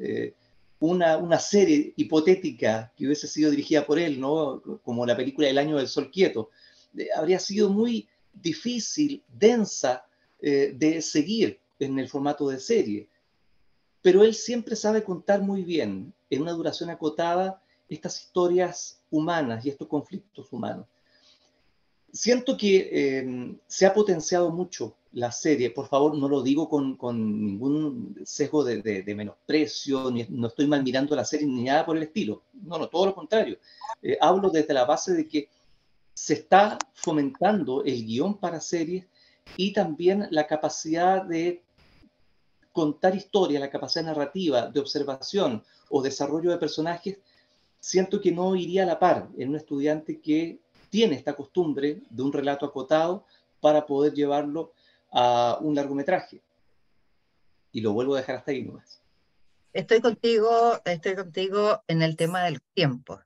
una serie hipotética que hubiese sido dirigida por él, ¿no? Como la película El año del sol quieto, habría sido muy difícil, densa de seguir en el formato de serie. Pero él siempre sabe contar muy bien, en una duración acotada, estas historias humanas y estos conflictos humanos. Siento que se ha potenciado mucho la serie. Por favor, no lo digo con ningún sesgo de menosprecio, no estoy mal mirando la serie ni nada por el estilo. No, todo lo contrario. Hablo desde la base de que se está fomentando el guión para series y también la capacidad de contar historia, la capacidad narrativa, de observación o desarrollo de personajes. Siento que no iría a la par en un estudiante que tiene esta costumbre de un relato acotado para poder llevarlo a un largometraje. Y lo vuelvo a dejar hasta ahí nomás. Estoy contigo en el tema del tiempo.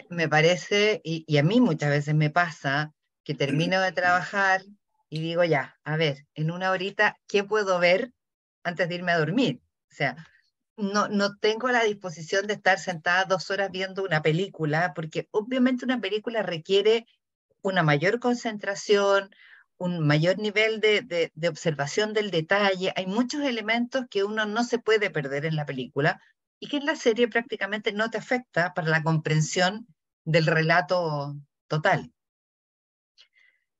Me parece, y a mí muchas veces me pasa, que termino de trabajar y digo, ya, a ver, en una horita, ¿qué puedo ver antes de irme a dormir? O sea, no tengo la disposición de estar sentada 2 horas viendo una película, porque obviamente una película requiere una mayor concentración, un mayor nivel de observación del detalle. Hay muchos elementos que uno no se puede perder en la película y que en la serie prácticamente no te afecta para la comprensión del relato total.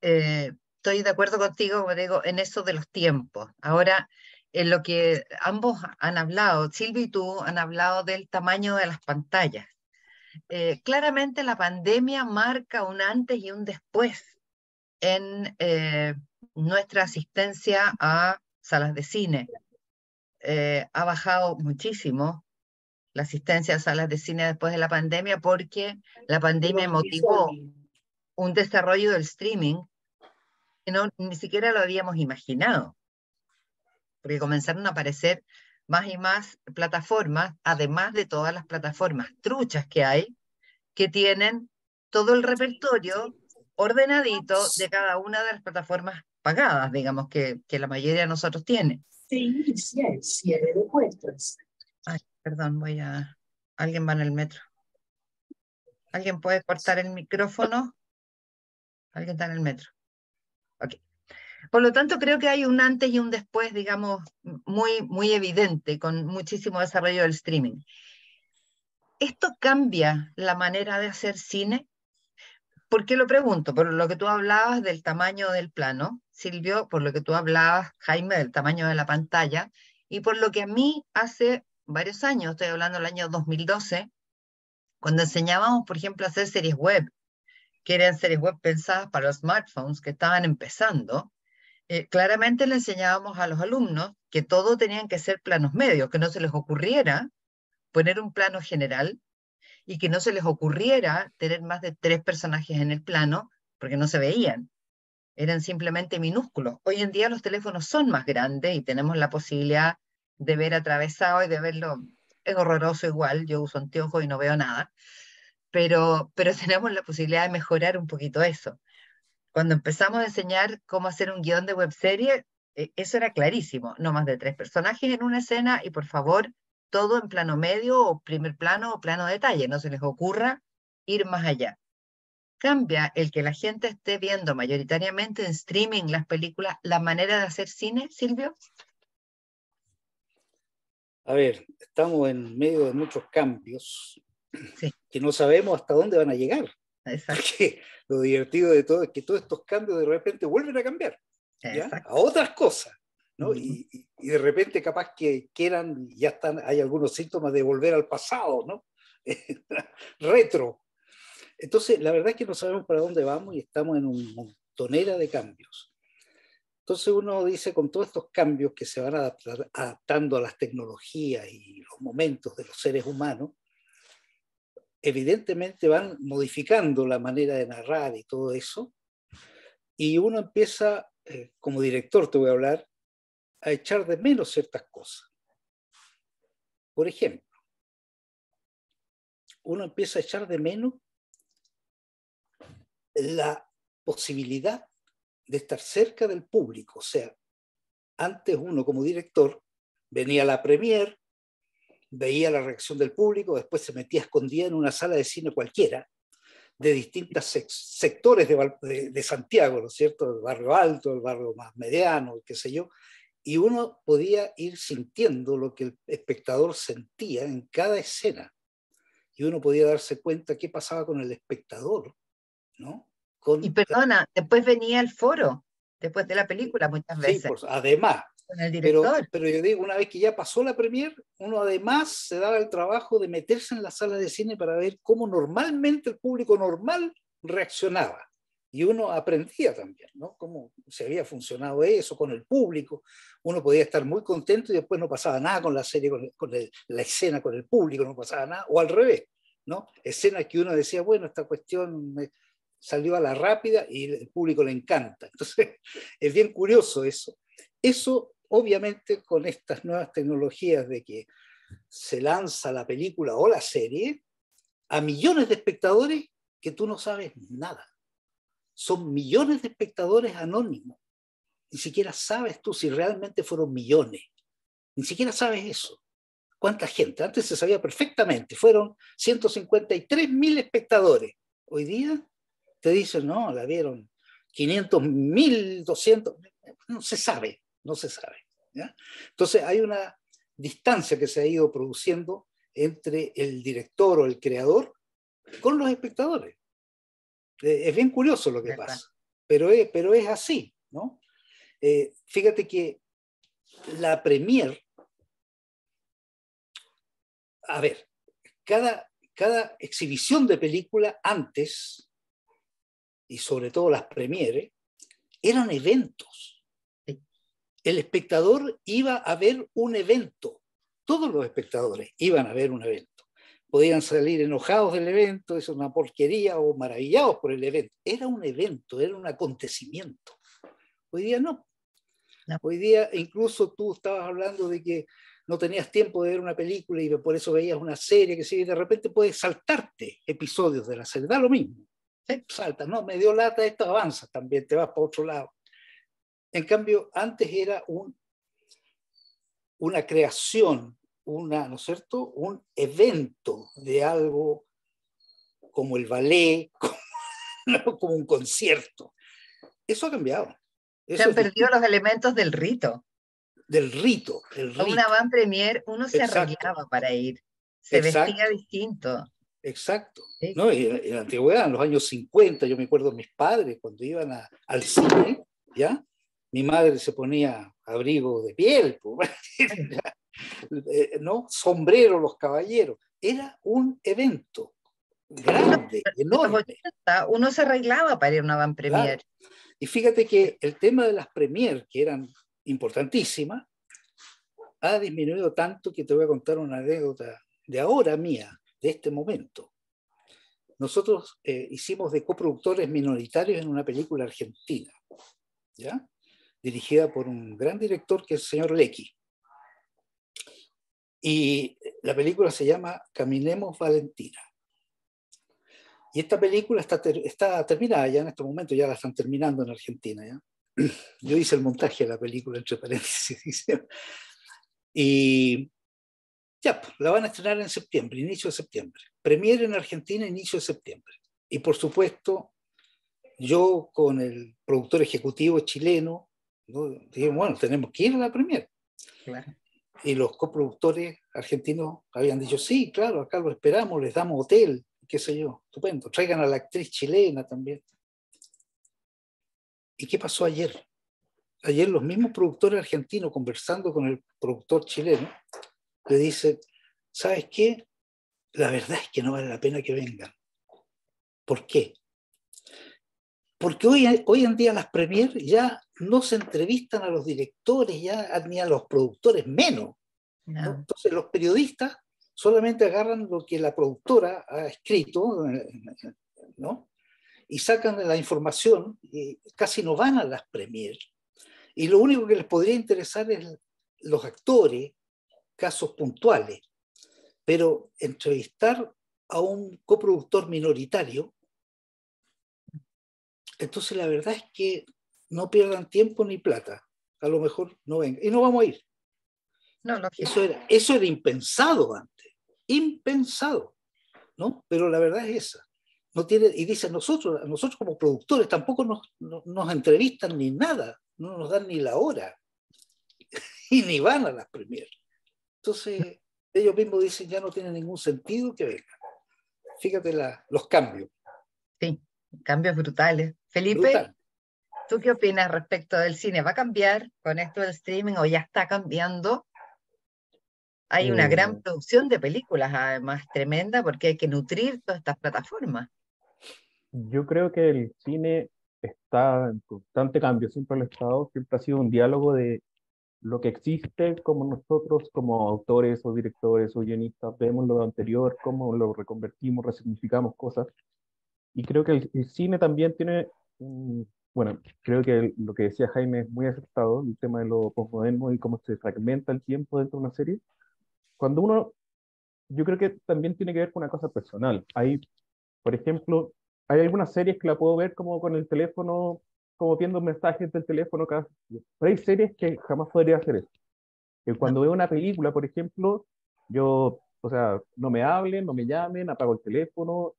Estoy de acuerdo contigo, como digo, en eso de los tiempos. Ahora, en lo que ambos han hablado, Silvia y tú han hablado del tamaño de las pantallas. Claramente la pandemia marca un antes y un después en nuestra asistencia a salas de cine. Ha bajado muchísimo la asistencia a salas de cine después de la pandemia porque la pandemia motivó un desarrollo del streaming que ni siquiera lo habíamos imaginado, porque comenzaron a aparecer más y más plataformas, además de todas las plataformas truchas que hay, que tienen todo el repertorio ordenadito de cada una de las plataformas pagadas, digamos, que la mayoría de nosotros tiene. Se inicia el cierre de puestos. Ay, perdón, alguien va en el metro. ¿Alguien puede cortar el micrófono? Alguien está en el metro. Ok. Por lo tanto, creo que hay un antes y un después, digamos, muy evidente, con muchísimo desarrollo del streaming. ¿Esto cambia la manera de hacer cine? ¿Por qué lo pregunto? Por lo que tú hablabas del tamaño del plano, Silvio, por lo que tú hablabas, Jaime, del tamaño de la pantalla, y por lo que a mí hace varios años, estoy hablando del año 2012, cuando enseñábamos, por ejemplo, a hacer series web, que eran series web pensadas para los smartphones que estaban empezando, claramente le enseñábamos a los alumnos que todo tenían que ser planos medios, que no se les ocurriera poner un plano general y que no se les ocurriera tener más de 3 personajes en el plano, porque no se veían, eran simplemente minúsculos. Hoy en día los teléfonos son más grandes y tenemos la posibilidad de ver atravesado y de verlo. Es horroroso igual, yo uso anteojos y no veo nada, pero tenemos la posibilidad de mejorar un poquito eso. Cuando empezamos a enseñar cómo hacer un guión de webserie, eso era clarísimo, no más de 3 personajes en una escena y por favor, todo en plano medio o primer plano o plano detalle, no se les ocurra ir más allá. ¿Cambia el que la gente esté viendo mayoritariamente en streaming las películas la manera de hacer cine, Silvio? A ver, estamos en medio de muchos cambios Sí. que no sabemos hasta dónde van a llegar. Exacto. Porque lo divertido de todo es que todos estos cambios de repente vuelven a cambiar, ¿ya? Exacto. A otras cosas, ¿no? Ujú. Y de repente capaz que quieran, ya están, hay algunos síntomas de volver al pasado, ¿no? Retro. Entonces, la verdad es que no sabemos para dónde vamos y estamos en una montonera de cambios. Entonces uno dice, con todos estos cambios que se van adaptando a las tecnologías y los momentos de los seres humanos, evidentemente van modificando la manera de narrar y todo eso, y uno empieza, como director te voy a hablar, a echar de menos ciertas cosas. Por ejemplo, uno empieza a echar de menos la posibilidad de estar cerca del público. O sea, antes uno como director venía a la premier, veía la reacción del público, después se metía escondida en una sala de cine cualquiera, de distintos sectores de Santiago, ¿no es cierto? El barrio alto, el barrio más mediano, qué sé yo, y uno podía ir sintiendo lo que el espectador sentía en cada escena, y uno podía darse cuenta qué pasaba con el espectador, ¿no? Y perdona, después venía el foro, después de la película muchas veces. Sí, además. Con el director. Pero yo digo, una vez que ya pasó la premier, uno además se daba el trabajo de meterse en la sala de cine para ver cómo normalmente el público normal reaccionaba. Y uno aprendía también, ¿no? Cómo se había funcionado eso con el público. Uno podía estar muy contento y después no pasaba nada con la serie, la escena, con el público, no pasaba nada. O al revés, ¿no? Escenas que uno decía, bueno, esta cuestión salió a la rápida y el público le encanta. Entonces, es bien curioso eso. Eso, obviamente, con estas nuevas tecnologías de que se lanza la película o la serie a millones de espectadores que tú no sabes nada. Son millones de espectadores anónimos. Ni siquiera sabes tú si realmente fueron millones. Ni siquiera sabes eso. ¿Cuánta gente? Antes se sabía perfectamente. Fueron 153.000 espectadores. Hoy día te dicen, no, la vieron 500.000, 200. No se sabe, no se sabe, ¿ya? Entonces hay una distancia que se ha ido produciendo entre el director o el creador con los espectadores. Es bien curioso lo que pasa, pero es así, ¿no? Fíjate que la premier, a ver, cada exhibición de película antes, y sobre todo las premieres, eran eventos. El espectador iba a ver un evento. Todos los espectadores iban a ver un evento. Podían salir enojados del evento, es una porquería, o maravillados por el evento. Era un evento, era un acontecimiento. Hoy día no. Hoy día incluso tú estabas hablando de que no tenías tiempo de ver una película y por eso veías una serie, que sí, de repente puedes saltarte episodios de la serie. Da lo mismo. Salta, no, me dio lata, esto avanza también, te vas para otro lado. En cambio, antes era una creación, ¿no es cierto? Un evento de algo como el ballet, como un concierto. Eso ha cambiado. Se han perdido los elementos del rito. Del rito. A una van premier uno se arreglaba para ir. Se vestía distinto. Exacto. Sí. No, en la antigüedad, en los años 50, yo me acuerdo de mis padres cuando iban al cine, ¿ya? Mi madre se ponía abrigo de piel, ¿no? Sombrero los caballeros. Era un evento grande, enorme. En los 80 uno se arreglaba para ir a una van premier. Claro. Y fíjate que el tema de las premier, que eran importantísimas, ha disminuido tanto que te voy a contar una anécdota de ahora mía, de este momento. Nosotros hicimos de coproductores minoritarios en una película argentina, ¿ya? Dirigida por un gran director que es el señor Lecky. Y la película se llama Caminemos Valentina. Y esta película está terminada ya en este momento, ya la están terminando en Argentina, ¿ya? Yo hice el montaje de la película, entre paréntesis. Y ya, la van a estrenar en septiembre, inicio de septiembre. Premiere en Argentina, inicio de septiembre. Y por supuesto, yo con el productor ejecutivo chileno, ¿no? Dije, bueno, tenemos que ir a la premiere. Claro. Y los coproductores argentinos habían dicho, sí, claro, acá lo esperamos, les damos hotel, qué sé yo, estupendo, traigan a la actriz chilena también. ¿Y qué pasó ayer? Ayer los mismos productores argentinos, conversando con el productor chileno, le dicen, ¿sabes qué? La verdad es que no vale la pena que vengan. ¿Por qué? Porque hoy en día las premier ya no se entrevistan a los directores, ya ni a los productores menos, ¿no? No. Entonces los periodistas solamente agarran lo que la productora ha escrito, ¿no? Y sacan la información y casi no van a las premier. Y lo único que les podría interesar es los actores, casos puntuales. Pero entrevistar a un coproductor minoritario, entonces la verdad es que no pierdan tiempo ni plata. A lo mejor no vengan. Y no vamos a ir. No, lógico. Eso era impensado antes. Impensado, ¿no? Pero la verdad es esa. No tiene, y dicen, nosotros como productores tampoco nos entrevistan ni nada. No nos dan ni la hora. Y ni van a las premieres. Entonces, ellos mismos dicen, ya no tiene ningún sentido que vengan. Fíjate los cambios. Sí, cambios brutales. Felipe, Brutal. ¿tú qué opinas respecto del cine? ¿Va a cambiar con esto del streaming o ya está cambiando? Hay una gran producción de películas, además, tremenda, porque hay que nutrir todas estas plataformas. Yo creo que el cine está en constante cambio, siempre lo ha estado, siempre ha sido un diálogo de lo que existe, como nosotros como autores o directores o guionistas vemos lo anterior, cómo lo reconvertimos, resignificamos cosas. Y creo que el cine también tiene, bueno, creo que lo que decía Jaime es muy acertado, el tema de lo posmoderno y cómo se fragmenta el tiempo dentro de una serie. Cuando uno, yo creo que también tiene que ver con una cosa personal. Hay, por ejemplo, hay algunas series que la puedo ver como con el teléfono, como viendo mensajes del teléfono cada... Pero hay series que jamás podría hacer eso. Que cuando veo una película, por ejemplo, yo, o sea, no me hablen, no me llamen, apago el teléfono,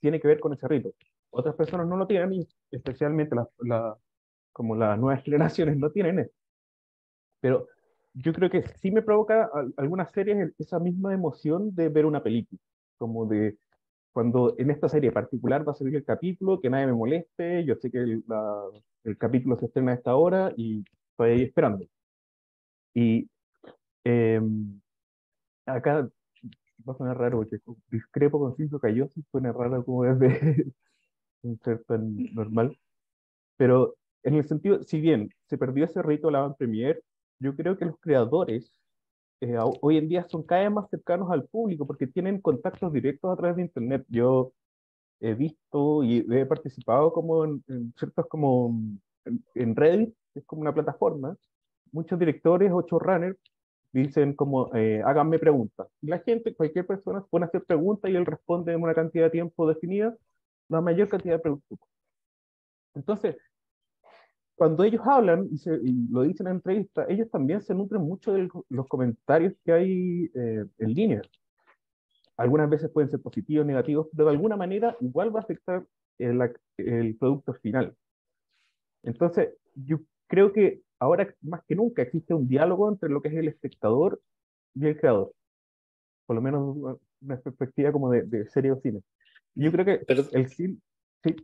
tiene que ver con ese rito. Otras personas no lo tienen, y especialmente como las nuevas generaciones no tienen eso. Pero yo creo que sí me provoca algunas series esa misma emoción de ver una película, como de cuando en esta serie particular va a salir el capítulo, que nadie me moleste, yo sé que el capítulo se estrena a esta hora y estoy ahí esperando. Y eh, acá va a sonar raro porque discrepo con Cinco Calloso, suena raro como desde un ser tan normal, pero en el sentido, si bien se perdió ese rito de la avant premiere, yo creo que los creadores hoy en día son cada vez más cercanos al público porque tienen contactos directos a través de internet. Yo he visto y he participado como en ciertos como en Reddit, que es como una plataforma, muchos directores o showrunners dicen como háganme preguntas. Y la gente, cualquier persona puede hacer preguntas y él responde en una cantidad de tiempo definida, la mayor cantidad de preguntas. Entonces, cuando ellos hablan y lo dicen en entrevistas, ellos también se nutren mucho de los comentarios que hay en línea. Algunas veces pueden ser positivos, negativos, pero de alguna manera igual va a afectar el producto final. Entonces, yo creo que ahora más que nunca existe un diálogo entre lo que es el espectador y el creador. Por lo menos una perspectiva como de serie o cine. Yo creo que el cine... Sí.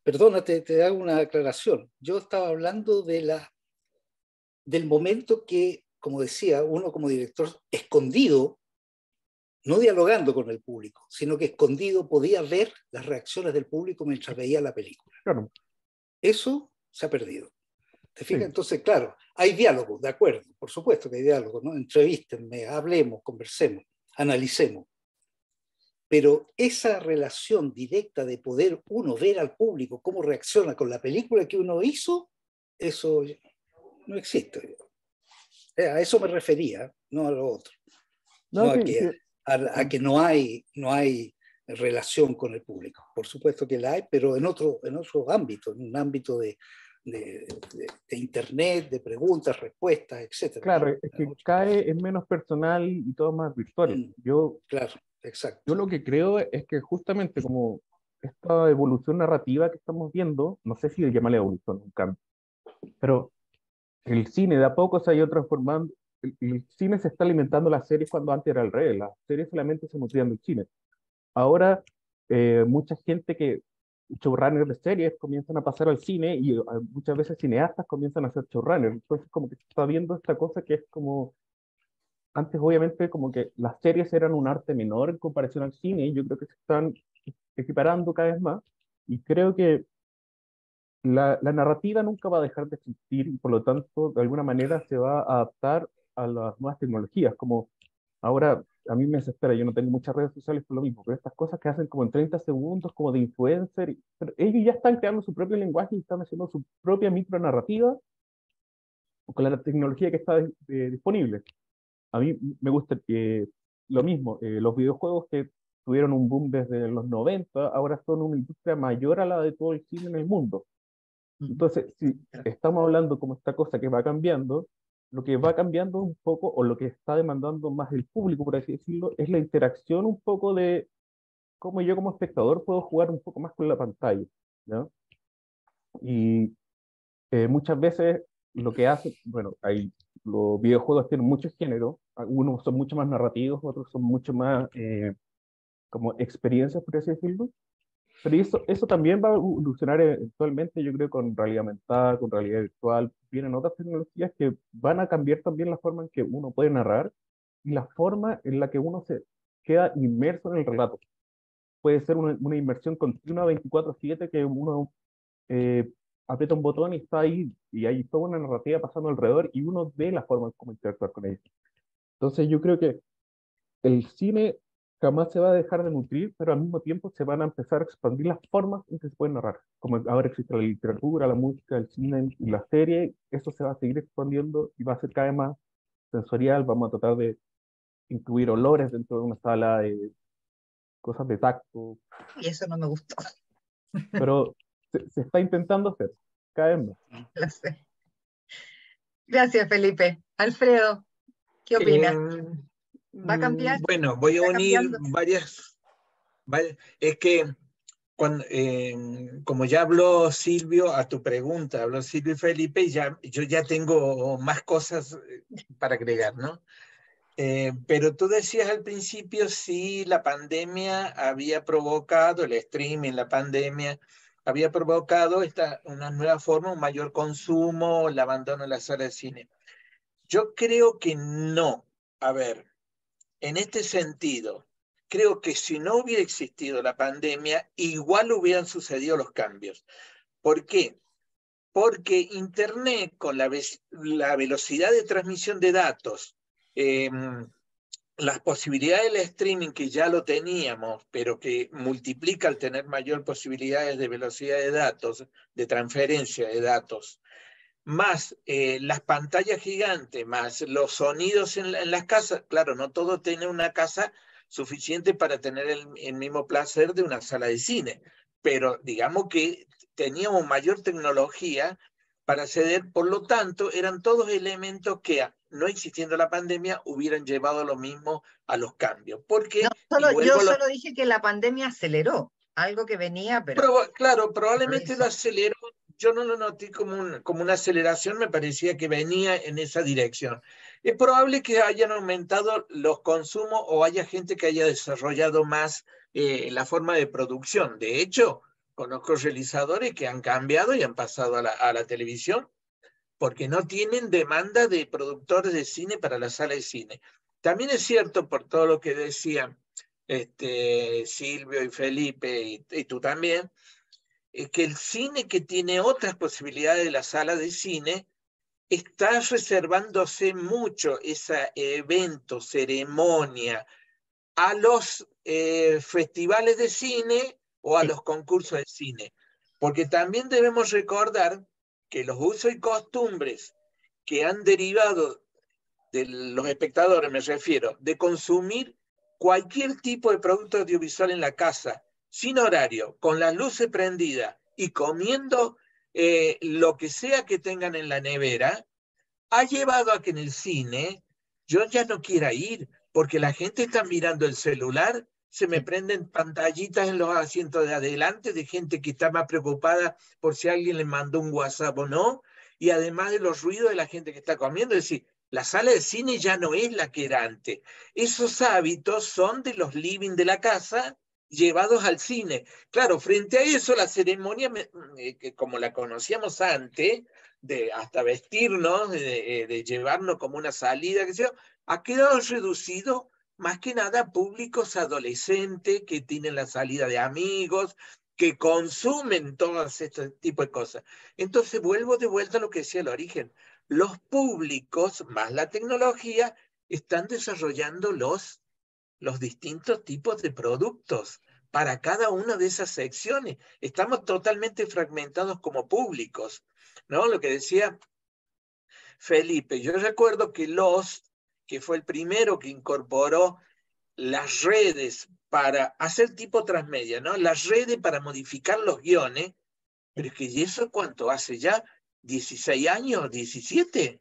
Perdona, te hago una aclaración. Yo estaba hablando del momento que, como decía, uno como director escondido, no dialogando con el público, sino que escondido podía ver las reacciones del público mientras veía la película. Claro. Eso se ha perdido. ¿Te fijas? Sí. Entonces, claro, hay diálogo, de acuerdo, por supuesto que hay diálogo, ¿no? Entrevístenme, hablemos, conversemos, analicemos. Pero esa relación directa de poder uno ver al público cómo reacciona con la película que uno hizo, eso no existe. A eso me refería, no a lo otro. No, No sí, sí. a que no hay relación con el público. Por supuesto que la hay, pero en otro ámbito, en un ámbito de internet, de preguntas, respuestas, etc. Claro, es que cae en menos personal y todo más virtual. Claro, exacto. Yo lo que creo es que justamente como esta evolución narrativa que estamos viendo, no sé si llamarle evolución, un cambio, pero el cine de a poco se ha ido transformando el cine se está alimentando las series cuando antes era al revés, las series solamente se nutrían del cine. Ahora, mucha gente showrunners de series comienzan a pasar al cine y muchas veces cineastas comienzan a ser showrunners. Entonces, como que se está viendo esta cosa que es como, antes obviamente como que las series eran un arte menor en comparación al cine, y yo creo que se están equiparando cada vez más, y creo que la narrativa nunca va a dejar de existir y por lo tanto de alguna manera se va a adaptar a las nuevas tecnologías, como ahora a mí me desespera, yo no tengo muchas redes sociales por lo mismo, pero estas cosas que hacen como en 30 segundos, como de influencer, pero ellos ya están creando su propio lenguaje y están haciendo su propia micronarrativa con la tecnología que está disponible. A mí me gusta lo mismo, los videojuegos que tuvieron un boom desde los 90, ahora son una industria mayor a la de todo el cine en el mundo. Entonces, si estamos hablando como esta cosa que va cambiando, lo que va cambiando un poco, o lo que está demandando más el público, por así decirlo, es la interacción un poco de cómo yo como espectador puedo jugar un poco más con la pantalla, ¿no? Y muchas veces lo que hacen, bueno, los videojuegos tienen muchos géneros, algunos son mucho más narrativos, otros son mucho más como experiencias, por así decirlo. Pero eso también va a evolucionar eventualmente, yo creo, con realidad aumentada, con realidad virtual. Vienen otras tecnologías que van a cambiar también la forma en que uno puede narrar y la forma en la que uno se queda inmerso en el relato. Puede ser una inmersión continua 24/7 que uno eh, aprieta un botón y está ahí, y hay toda una narrativa pasando alrededor y uno ve la forma en cómo interactuar con ella. Entonces yo creo que el cine jamás se va a dejar de nutrir, pero al mismo tiempo se van a empezar a expandir las formas en que se pueden narrar. Como ahora existe la literatura, la música, el cine y la serie, eso se va a seguir expandiendo y va a ser cada vez más sensorial. Vamos a tratar de incluir olores dentro de una sala, cosas de tacto, Y eso no me gustó. pero se está intentando hacer cada vez más. Lo sé. Gracias, Felipe. Alfredo, ¿qué opinas? ¿Va a cambiar? Bueno, voy a ¿Está unir cambiando? varias. Es que como ya habló Silvio, a tu pregunta, habló Silvio y Felipe, y yo ya tengo más cosas para agregar, ¿no? Pero tú decías al principio si la pandemia había provocado, el streaming, la pandemia, había provocado una nueva forma, un mayor consumo, el abandono de la sala de cine. Yo creo que no. A ver, en este sentido, creo que si no hubiera existido la pandemia, igual hubieran sucedido los cambios. ¿Por qué? Porque Internet, con la velocidad de transmisión de datos, las posibilidades del streaming que ya lo teníamos, pero que multiplica al tener mayor posibilidades de velocidad de datos, de transferencia de datos, más las pantallas gigantes, más los sonidos en las casas. Claro, no todo tiene una casa suficiente para tener el mismo placer de una sala de cine, pero digamos que teníamos mayor tecnología para acceder, por lo tanto, eran todos elementos que, no existiendo la pandemia, hubieran llevado lo mismo a los cambios. Porque, No, yo solo dije que la pandemia aceleró algo que venía, pero... Claro, probablemente lo aceleró. Yo no lo noté como una aceleración, me parecía que venía en esa dirección. Es probable que hayan aumentado los consumos o haya gente que haya desarrollado más la forma de producción. De hecho, conozco realizadores que han cambiado y han pasado a la televisión porque no tienen demanda de productores de cine para la sala de cine. También es cierto, por todo lo que decían Silvio y Felipe y tú también, que el cine que tiene otras posibilidades de la sala de cine está reservándose mucho ese evento, ceremonia, a los festivales de cine o a los concursos de cine. Porque también debemos recordar que los usos y costumbres que han derivado de los espectadores, me refiero, de consumir cualquier tipo de producto audiovisual en la casa, sin horario, con las luces prendidas y comiendo lo que sea que tengan en la nevera, ha llevado a que en el cine yo ya no quiera ir, porque la gente está mirando el celular, se me prenden pantallitas en los asientos de adelante de gente que está más preocupada por si alguien le mandó un WhatsApp o no, y además de los ruidos de la gente que está comiendo, es decir, La sala de cine ya no es la que era antes. Esos hábitos son de los living de la casa llevados al cine. Claro, frente a eso, la ceremonia, que como la conocíamos antes, de hasta vestirnos, de llevarnos como una salida, que sea, ha quedado reducido más que nada a públicos adolescentes que tienen la salida de amigos, que consumen todo este tipo de cosas. Entonces vuelvo de vuelta a lo que decía el origen. Los públicos, más la tecnología, están desarrollando los distintos tipos de productos para cada una de esas secciones. Estamos totalmente fragmentados como públicos, ¿no? Lo que decía Felipe, yo recuerdo que que fue el primero que incorporó las redes para hacer tipo transmedia, ¿no? Las redes para modificar los guiones, pero es que ¿y eso cuánto hace ya? ¿16 años? ¿17?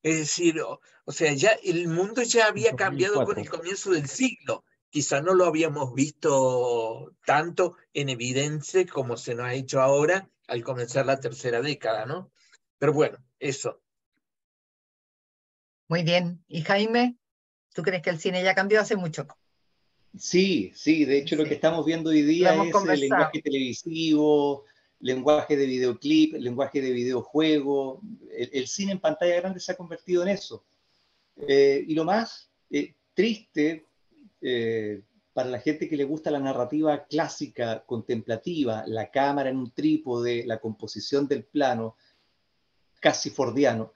Es decir, o sea, ya el mundo ya había cambiado con el comienzo del siglo. Quizá no lo habíamos visto tanto en evidencia como se nos ha hecho ahora al comenzar la tercera década, ¿no? Pero bueno, eso. Muy bien. ¿Y Jaime? ¿Tú crees que el cine ya cambió hace mucho? Sí, sí, de hecho lo que estamos viendo hoy Lo día hemos es el conversado. lenguaje televisivo, lenguaje de videoclip, lenguaje de videojuego. El cine en pantalla grande se ha convertido en eso. Y lo más triste para la gente que le gusta la narrativa clásica, contemplativa, la cámara en un trípode, la composición del plano, casi fordiano,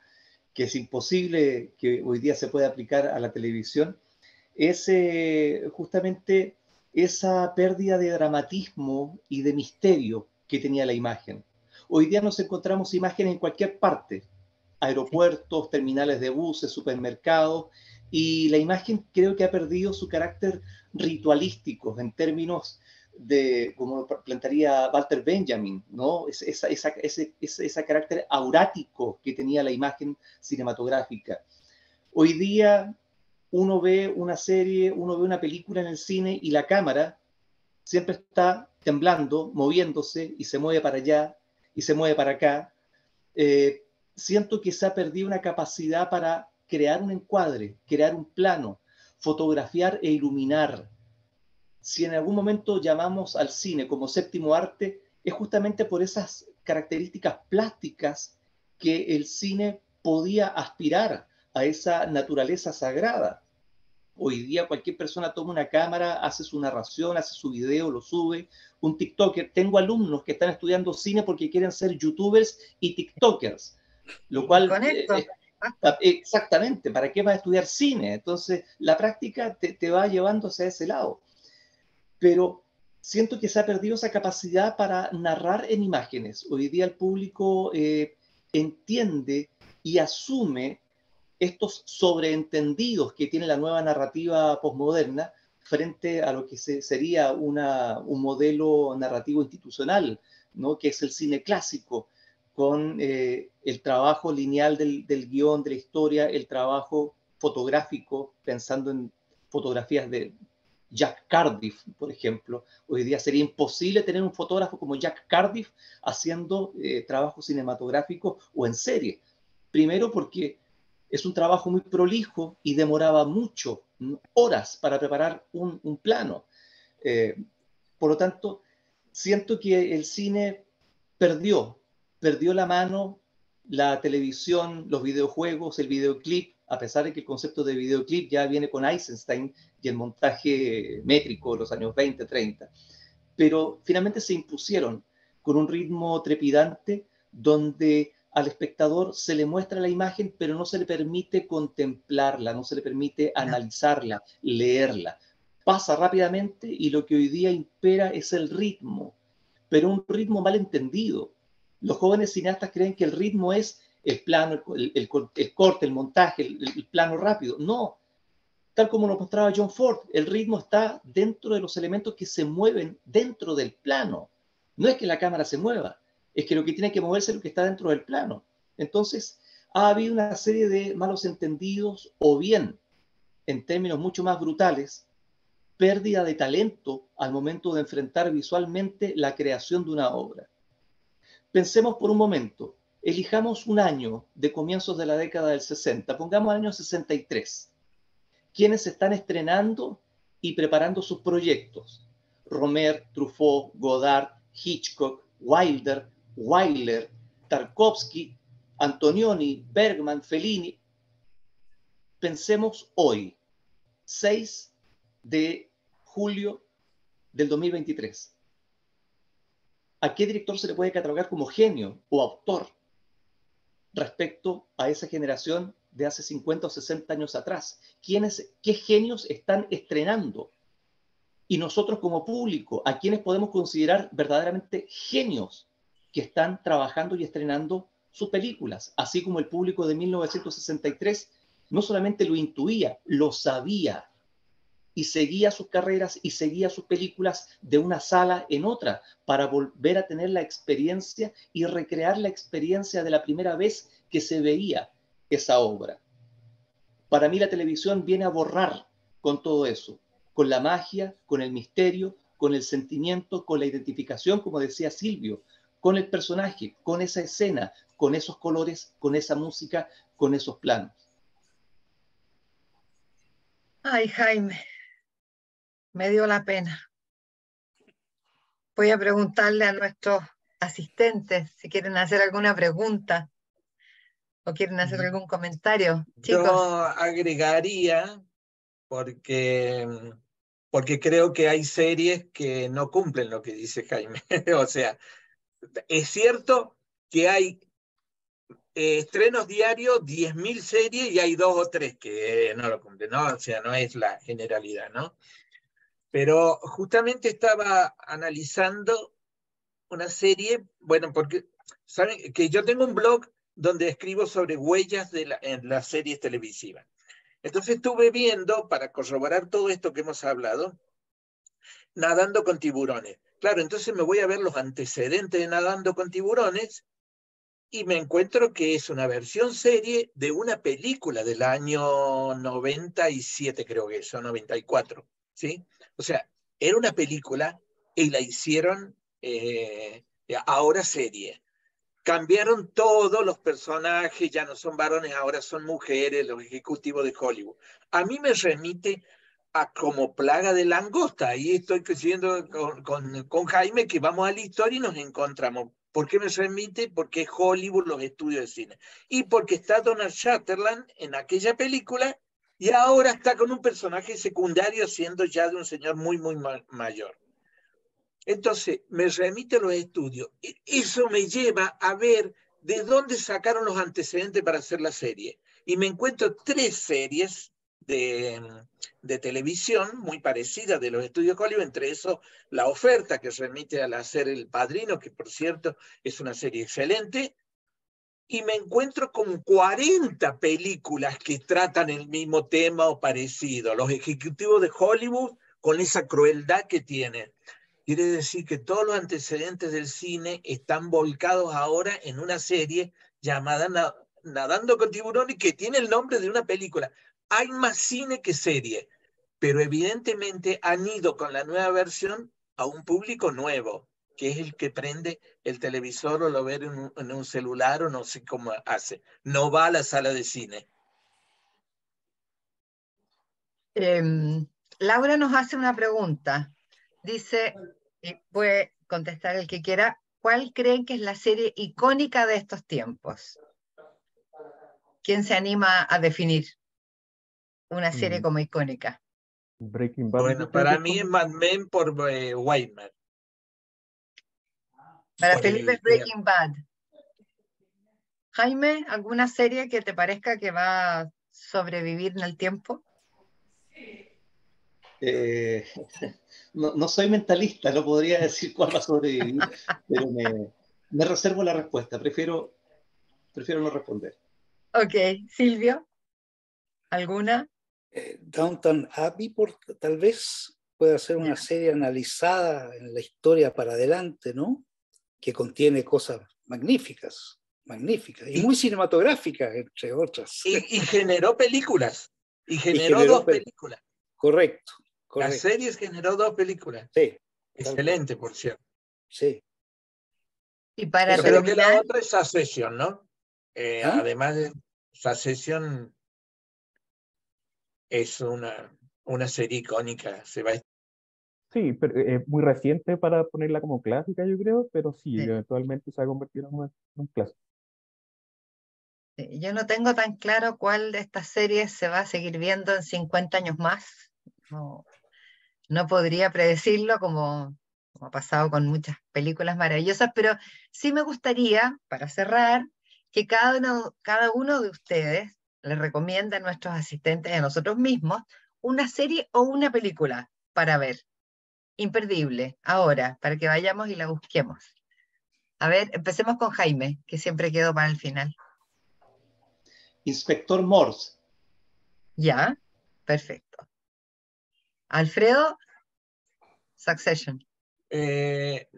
que es imposible que hoy día se pueda aplicar a la televisión, es justamente esa pérdida de dramatismo y de misterio que tenía la imagen. Hoy día nos encontramos imágenes en cualquier parte, aeropuertos, terminales de buses, supermercados, y la imagen creo que ha perdido su carácter ritualístico en términos de, como plantearía Walter Benjamin, ¿no? Ese carácter aurático que tenía la imagen cinematográfica. Hoy día uno ve una serie, uno ve una película en el cine y la cámara siempre está temblando, moviéndose y se mueve para allá y se mueve para acá. Siento que se ha perdido una capacidad para crear un encuadre, crear un plano, fotografiar e iluminar. Si en algún momento llamamos al cine como séptimo arte, es justamente por esas características plásticas que el cine podía aspirar a esa naturaleza sagrada. Hoy día cualquier persona toma una cámara, hace su narración, hace su video, lo sube. Un TikToker, tengo alumnos que están estudiando cine porque quieren ser youtubers y TikTokers, lo cual Con esto. exactamente, ¿para qué vas a estudiar cine? Entonces la práctica te va llevando hacia ese lado. Pero siento que se ha perdido esa capacidad para narrar en imágenes. Hoy día el público entiende y asume estos sobreentendidos que tiene la nueva narrativa posmoderna frente a lo que sería un modelo narrativo institucional, ¿no? Que es el cine clásico, con el trabajo lineal del guión, de la historia, el trabajo fotográfico, pensando en fotografías de Jack Cardiff, por ejemplo. Hoy día sería imposible tener un fotógrafo como Jack Cardiff haciendo trabajo cinematográfico o en serie. Primero porque es un trabajo muy prolijo y demoraba mucho, horas para preparar un plano. Por lo tanto, siento que el cine perdió la mano, la televisión, los videojuegos, el videoclip, a pesar de que el concepto de videoclip ya viene con Eisenstein y el montaje métrico de los años 20, 30. Pero finalmente se impusieron con un ritmo trepidante donde al espectador se le muestra la imagen, pero no se le permite contemplarla, no se le permite analizarla, leerla. Pasa rápidamente y lo que hoy día impera es el ritmo, pero un ritmo mal entendido. Los jóvenes cineastas creen que el ritmo es el plano, el corte, el montaje, el plano rápido. No, tal como lo mostraba John Ford, el ritmo está dentro de los elementos que se mueven dentro del plano. No es que la cámara se mueva, es que lo que tiene que moverse es lo que está dentro del plano. Entonces, ha habido una serie de malos entendidos o bien, en términos mucho más brutales, pérdida de talento al momento de enfrentar visualmente la creación de una obra. Pensemos por un momento, Elijamos un año de comienzos de la década del 60, pongamos el año 63. ¿Quiénes están estrenando y preparando sus proyectos? Romer, Truffaut, Godard, Hitchcock, Wilder, Wyler, Tarkovsky, Antonioni, Bergman, Fellini. Pensemos hoy, 6 de julio del 2023. ¿A qué director se le puede catalogar como genio o autor respecto a esa generación de hace 50 o 60 años atrás? ¿Qué genios están estrenando? Y nosotros como público, ¿a quiénes podemos considerar verdaderamente genios que están trabajando y estrenando sus películas? Así como el público de 1963 no solamente lo intuía, lo sabía, y seguía sus carreras y seguía sus películas de una sala en otra para volver a tener la experiencia y recrear la experiencia de la primera vez que se veía esa obra. Para mí la televisión viene a borrar con todo eso, con la magia, con el misterio, con el sentimiento, con la identificación, como decía Silvio, con el personaje, con esa escena, con esos colores, con esa música, con esos planos. Ay, Jaime, me dio la pena. Voy a preguntarle a nuestros asistentes si quieren hacer alguna pregunta o quieren hacer algún comentario. Chicos. Yo agregaría, porque creo que hay series que no cumplen lo que dice Jaime. O sea, es cierto que hay estrenos diarios, 10.000 series, y hay 2 o 3 que no lo cumplen, ¿no? O sea, no es la generalidad, ¿no? Pero justamente estaba analizando una serie, bueno, porque saben que yo tengo un blog donde escribo sobre huellas en las series televisivas. Entonces estuve viendo, para corroborar todo esto que hemos hablado, Nadando con tiburones. Claro, entonces me voy a ver los antecedentes de Nadando con tiburones y me encuentro que es una versión serie de una película del año 97, creo que es, o 94, ¿sí? O sea, era una película y la hicieron ahora serie. Cambiaron todos los personajes, ya no son varones, ahora son mujeres, los ejecutivos de Hollywood. A mí me remite a Como plaga de langosta. Ahí estoy coincidiendo con Jaime, que vamos a la historia y nos encontramos. ¿Por qué me remite? Porque es Hollywood, los estudios de cine. Y porque está Donald Sutherland en aquella película y ahora está con un personaje secundario siendo ya de un señor muy, muy mayor. Entonces, me remite a los estudios. Eso me lleva a ver de dónde sacaron los antecedentes para hacer la serie. Y me encuentro 3 series de televisión muy parecidas de los estudios Hollywood, entre eso La Oferta, que remite al hacer El Padrino, que por cierto es una serie excelente, y me encuentro con 40 películas que tratan el mismo tema o parecido. Los ejecutivos de Hollywood con esa crueldad que tienen. Quiere decir que todos los antecedentes del cine están volcados ahora en una serie llamada Nadando con tiburones, que tiene el nombre de una película. Hay más cine que serie, pero evidentemente han ido con la nueva versión a un público nuevo, que es el que prende el televisor o lo ve en un celular o no sé cómo hace. No va a la sala de cine. Laura nos hace una pregunta. Dice, y puede contestar el que quiera, ¿cuál creen que es la serie icónica de estos tiempos? ¿Quién se anima a definir una serie como icónica? Breaking Bad. Bueno, para mí es Mad Men por Weidman. Para Felipe es Breaking Bad. Jaime, ¿alguna serie que te parezca que va a sobrevivir en el tiempo? No soy mentalista, no podría decir cuál va a sobrevivir, pero me reservo la respuesta, prefiero no responder. Ok, Silvio, ¿alguna? Downton Abbey, tal vez pueda ser una serie analizada en la historia para adelante, ¿no? Que contiene cosas magníficas, y muy cinematográficas, entre otras. Y generó películas. Y generó 2 películas. Correcto. Las series generó 2 películas. Sí. Excelente, por cierto. Sí. Y para Yo creo que la terminar, otra es Succession, ¿no? ¿Ah? Además de Succession es una serie icónica. Sí, pero es muy reciente para ponerla como clásica, yo creo, pero sí, sí, eventualmente se va a convertir en un clásico. sí, yo no tengo tan claro cuál de estas series se va a seguir viendo en 50 años más. No, no podría predecirlo como ha pasado con muchas películas maravillosas, pero sí me gustaría, para cerrar, que cada uno de ustedes le recomiende a nuestros asistentes y a nosotros mismos una serie o una película para ver, imperdible, ahora, para que vayamos y la busquemos. A ver, empecemos con Jaime, que siempre quedó para el final. Inspector Morse. Ya, perfecto. Alfredo, Succession.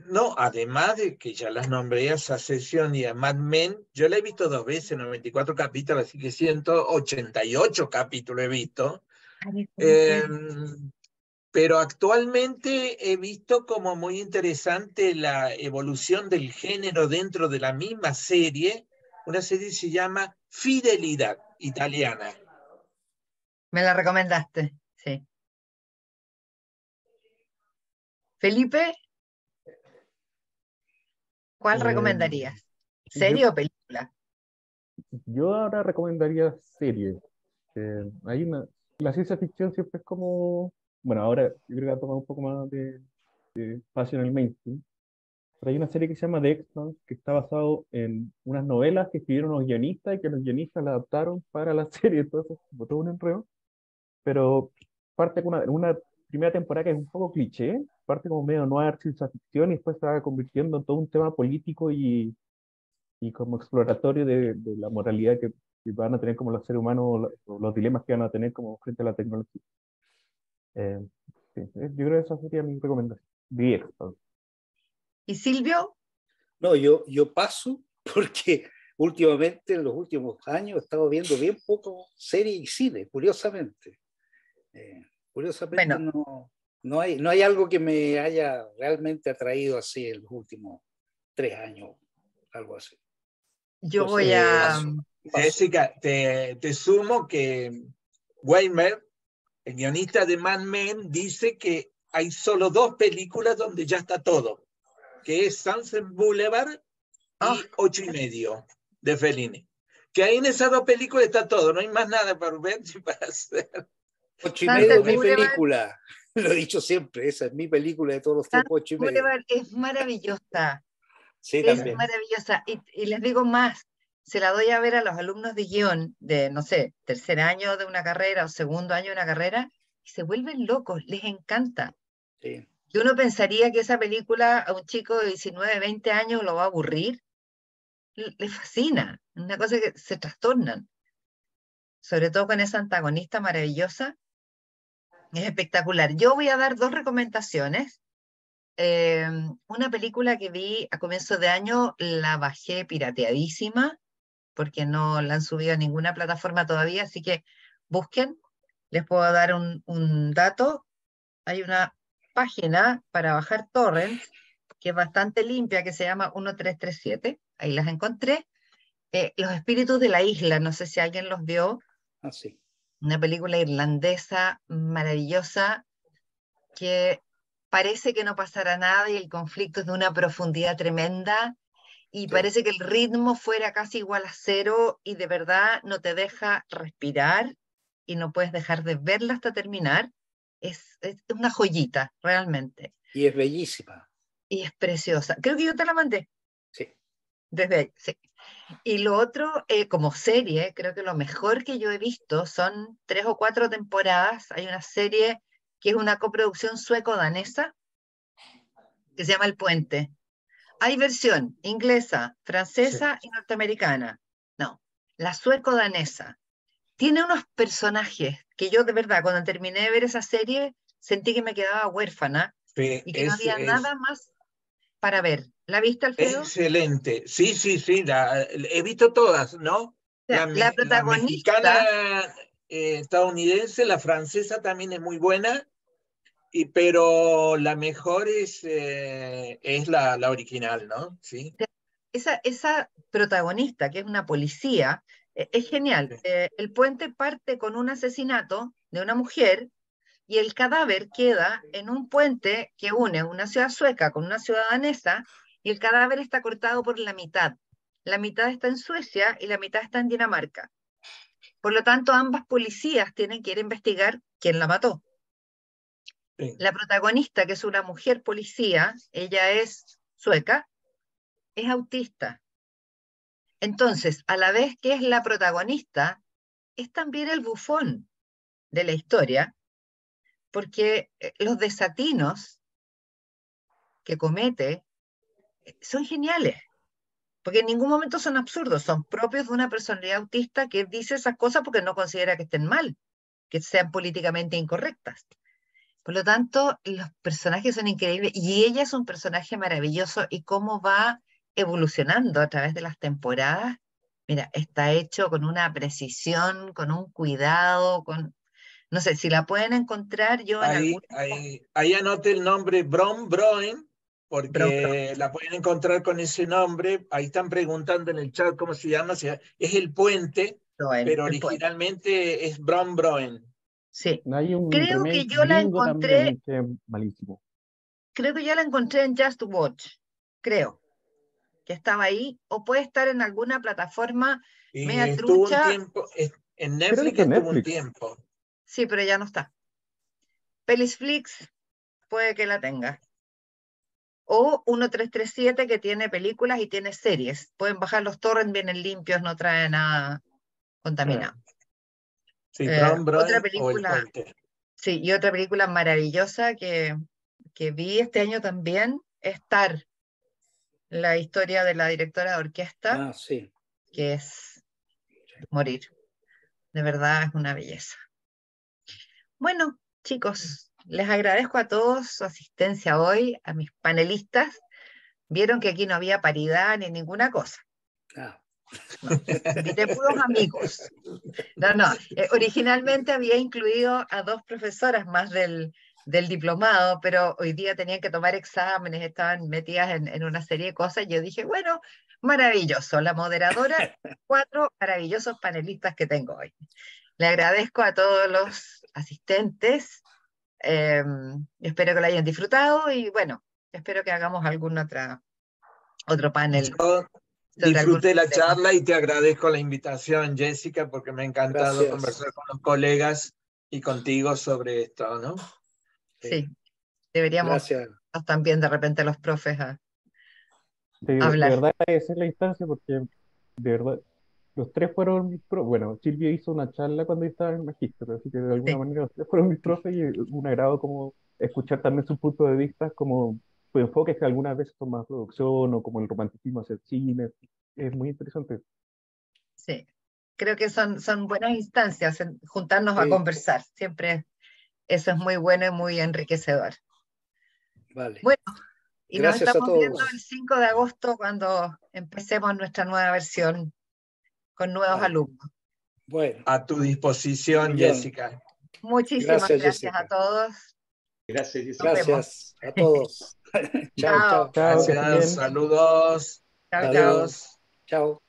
No, además de que ya las nombré a Succession y a Mad Men, yo la he visto 2 veces, 94 capítulos, así que 188 capítulos he visto. Eh, pero actualmente he visto como muy interesante la evolución del género dentro de la misma serie. Una serie se llama Fidelidad, italiana. Me la recomendaste, sí. Felipe, ¿cuál Eh, recomendarías? yo, ¿Serie o película? yo ahora recomendaría series. Hay la ciencia ficción siempre es como, bueno, ahora yo creo que ha tomado un poco más de espacio en el mainstream, pero hay una serie que se llama The Expanse, que está basado en unas novelas que escribieron los guionistas y que los guionistas la adaptaron para la serie, entonces, como todo un enredo, pero parte con una primera temporada que es un poco cliché, parte como medio noir, ciencia ficción, y después se va convirtiendo en todo un tema político y como exploratorio de la moralidad que van a tener como los seres humanos, o los dilemas que van a tener como frente a la tecnología. Eh, sí, yo creo que esa sería mi recomendación. The Expanse. ¿Y Silvio? No, yo paso porque últimamente, en los últimos años, he estado viendo bien poco serie y cine, curiosamente. Curiosamente Bueno, no hay algo que me haya realmente atraído así en los últimos 3 años, algo así. yo voy Entonces, a... paso. Jessica, te sumo que Weimer, el guionista de Mad Men, dice que hay solo 2 películas donde ya está todo, que es Sunset Boulevard Oh, y 8 y medio de Fellini. Que ahí en esas 2 películas está todo, no hay más nada para ver ni para hacer. 8 y medio Sunset es mi Boulevard, película. Lo he dicho siempre, esa es mi película de todos los Sunset tiempos, 8 y medio. Boulevard es maravillosa, Sí, es también. maravillosa. Y les digo más, se la doy a ver a los alumnos de guión de, no sé, tercer año de una carrera o segundo año de una carrera, y se vuelven locos, les encanta. Sí. Y uno pensaría que esa película a un chico de 19, 20 años lo va a aburrir, le fascina, una cosa que se trastornan, sobre todo con esa antagonista maravillosa, es espectacular. Yo voy a dar dos recomendaciones. Eh, una película que vi a comienzo de año, la bajé pirateadísima, porque no la han subido a ninguna plataforma todavía, así que busquen, les puedo dar un dato. Hay una página para bajar torrents que es bastante limpia, que se llama 1337, ahí las encontré. Los espíritus de la isla, no sé si alguien los vio, Así. una película irlandesa maravillosa que parece que no pasará nada y el conflicto es de una profundidad tremenda y Sí. parece que el ritmo fuera casi igual a cero y de verdad no te deja respirar y no puedes dejar de verla hasta terminar. Es una joyita, realmente. Y es bellísima. Y es preciosa. Creo que yo te la mandé Sí. desde ahí, sí. Y lo otro, como serie, creo que lo mejor que yo he visto son 3 o 4 temporadas. Hay una serie que es una coproducción sueco-danesa que se llama El Puente. Hay versión inglesa, Sí. francesa y norteamericana. No, la sueco-danesa. Tiene unos personajes que yo de verdad, cuando terminé de ver esa serie, sentí que me quedaba huérfana Sí, y que no había nada más para ver. ¿La viste, es Alfredo? excelente. Sí, sí, sí, he visto todas, ¿no? O sea, la La mexicana, protagonista, estadounidense, la francesa también es muy buena, pero la mejor es la original, ¿no? Sí. esa protagonista, que es una policía, es genial. Sí. El puente parte con un asesinato de una mujer y el cadáver queda en un puente que une una ciudad sueca con una ciudad danesa y el cadáver está cortado por la mitad. La mitad está en Suecia y la mitad está en Dinamarca. Por lo tanto, ambas policías tienen que ir a investigar quién la mató. Sí. La protagonista, que es una mujer policía, ella es sueca, es autista. Entonces, a la vez que es la protagonista, es también el bufón de la historia, porque los desatinos que comete son geniales, porque en ningún momento son absurdos, son propios de una personalidad autista que dice esas cosas porque no considera que estén mal, que sean políticamente incorrectas. Por lo tanto, los personajes son increíbles y ella es un personaje maravilloso y cómo va evolucionando a través de las temporadas. Mira, está hecho con una precisión, con un cuidado, no sé, si la pueden encontrar yo en algún... Ahí anote el nombre Brom Broen, Brom, porque la pueden encontrar con ese nombre. Ahí están preguntando en el chat cómo se llama. Es el puente, Broen, pero el puente. originalmente es Brom Broen. Sí. Hay un Creo que remake yo la gringo encontré, también que es malísimo. creo que yo la encontré en Just Watch, creo que estaba ahí, o puede estar en alguna plataforma Y media estuvo un trucha. tiempo, en Creo que Netflix está en estuvo un Netflix. tiempo. Sí, pero ya no está. Pelisflix puede que la tenga. O 1337 que tiene películas y tiene series. Pueden bajar los torrents, vienen limpios, no trae nada contaminado. Sí, Brom Otra Broen o el película, puente. sí, y otra película maravillosa que vi este año también, es Tar, la historia de la directora de orquesta, Sí. que es morir. De verdad es una belleza. Bueno, chicos, les agradezco a todos su asistencia hoy, a mis panelistas. Vieron que aquí no había paridad ni ninguna cosa. Ah, No, invité puros amigos. No. Originalmente había incluido a 2 profesoras más del diplomado, pero hoy día tenían que tomar exámenes, estaban metidas en una serie de cosas. Y yo dije, bueno, maravilloso. La moderadora, 4 maravillosos panelistas que tengo hoy. Le agradezco a todos los asistentes. Espero que lo hayan disfrutado y bueno, espero que hagamos algún otro panel. Yo sobre algún disfruté la tema. charla y te agradezco la invitación, Jessica, porque me ha encantado gracias. conversar con los colegas y contigo sobre esto, ¿no? Sí, deberíamos Gracias. también de repente los profes a Sí, de hablar. verdad esa es la instancia porque de verdad los tres fueron mis profes. Bueno, Silvia hizo una charla cuando yo estaba en el magíster, así que de alguna Sí. manera los tres fueron mis profes y un agrado como escuchar también su punto de vista, como su enfoque que algunas veces son más producción o como el romanticismo hacia el cine. Es muy interesante. Sí, creo que son buenas instancias juntarnos a Sí. conversar. Siempre eso es muy bueno y muy enriquecedor. Vale. Bueno, y Gracias nos a estamos todos. viendo el 5 de agosto cuando empecemos nuestra nueva versión con nuevos Vale. alumnos. Bueno, A tu disposición, Muy bien. Jessica. Muchísimas Gracias, gracias Jessica. a todos. Gracias, Jessica. Nos vemos. gracias a todos. Chao, Chao. chao. Chao, que estén Gracias, bien. saludos. Chao, chao. Adiós. Chao.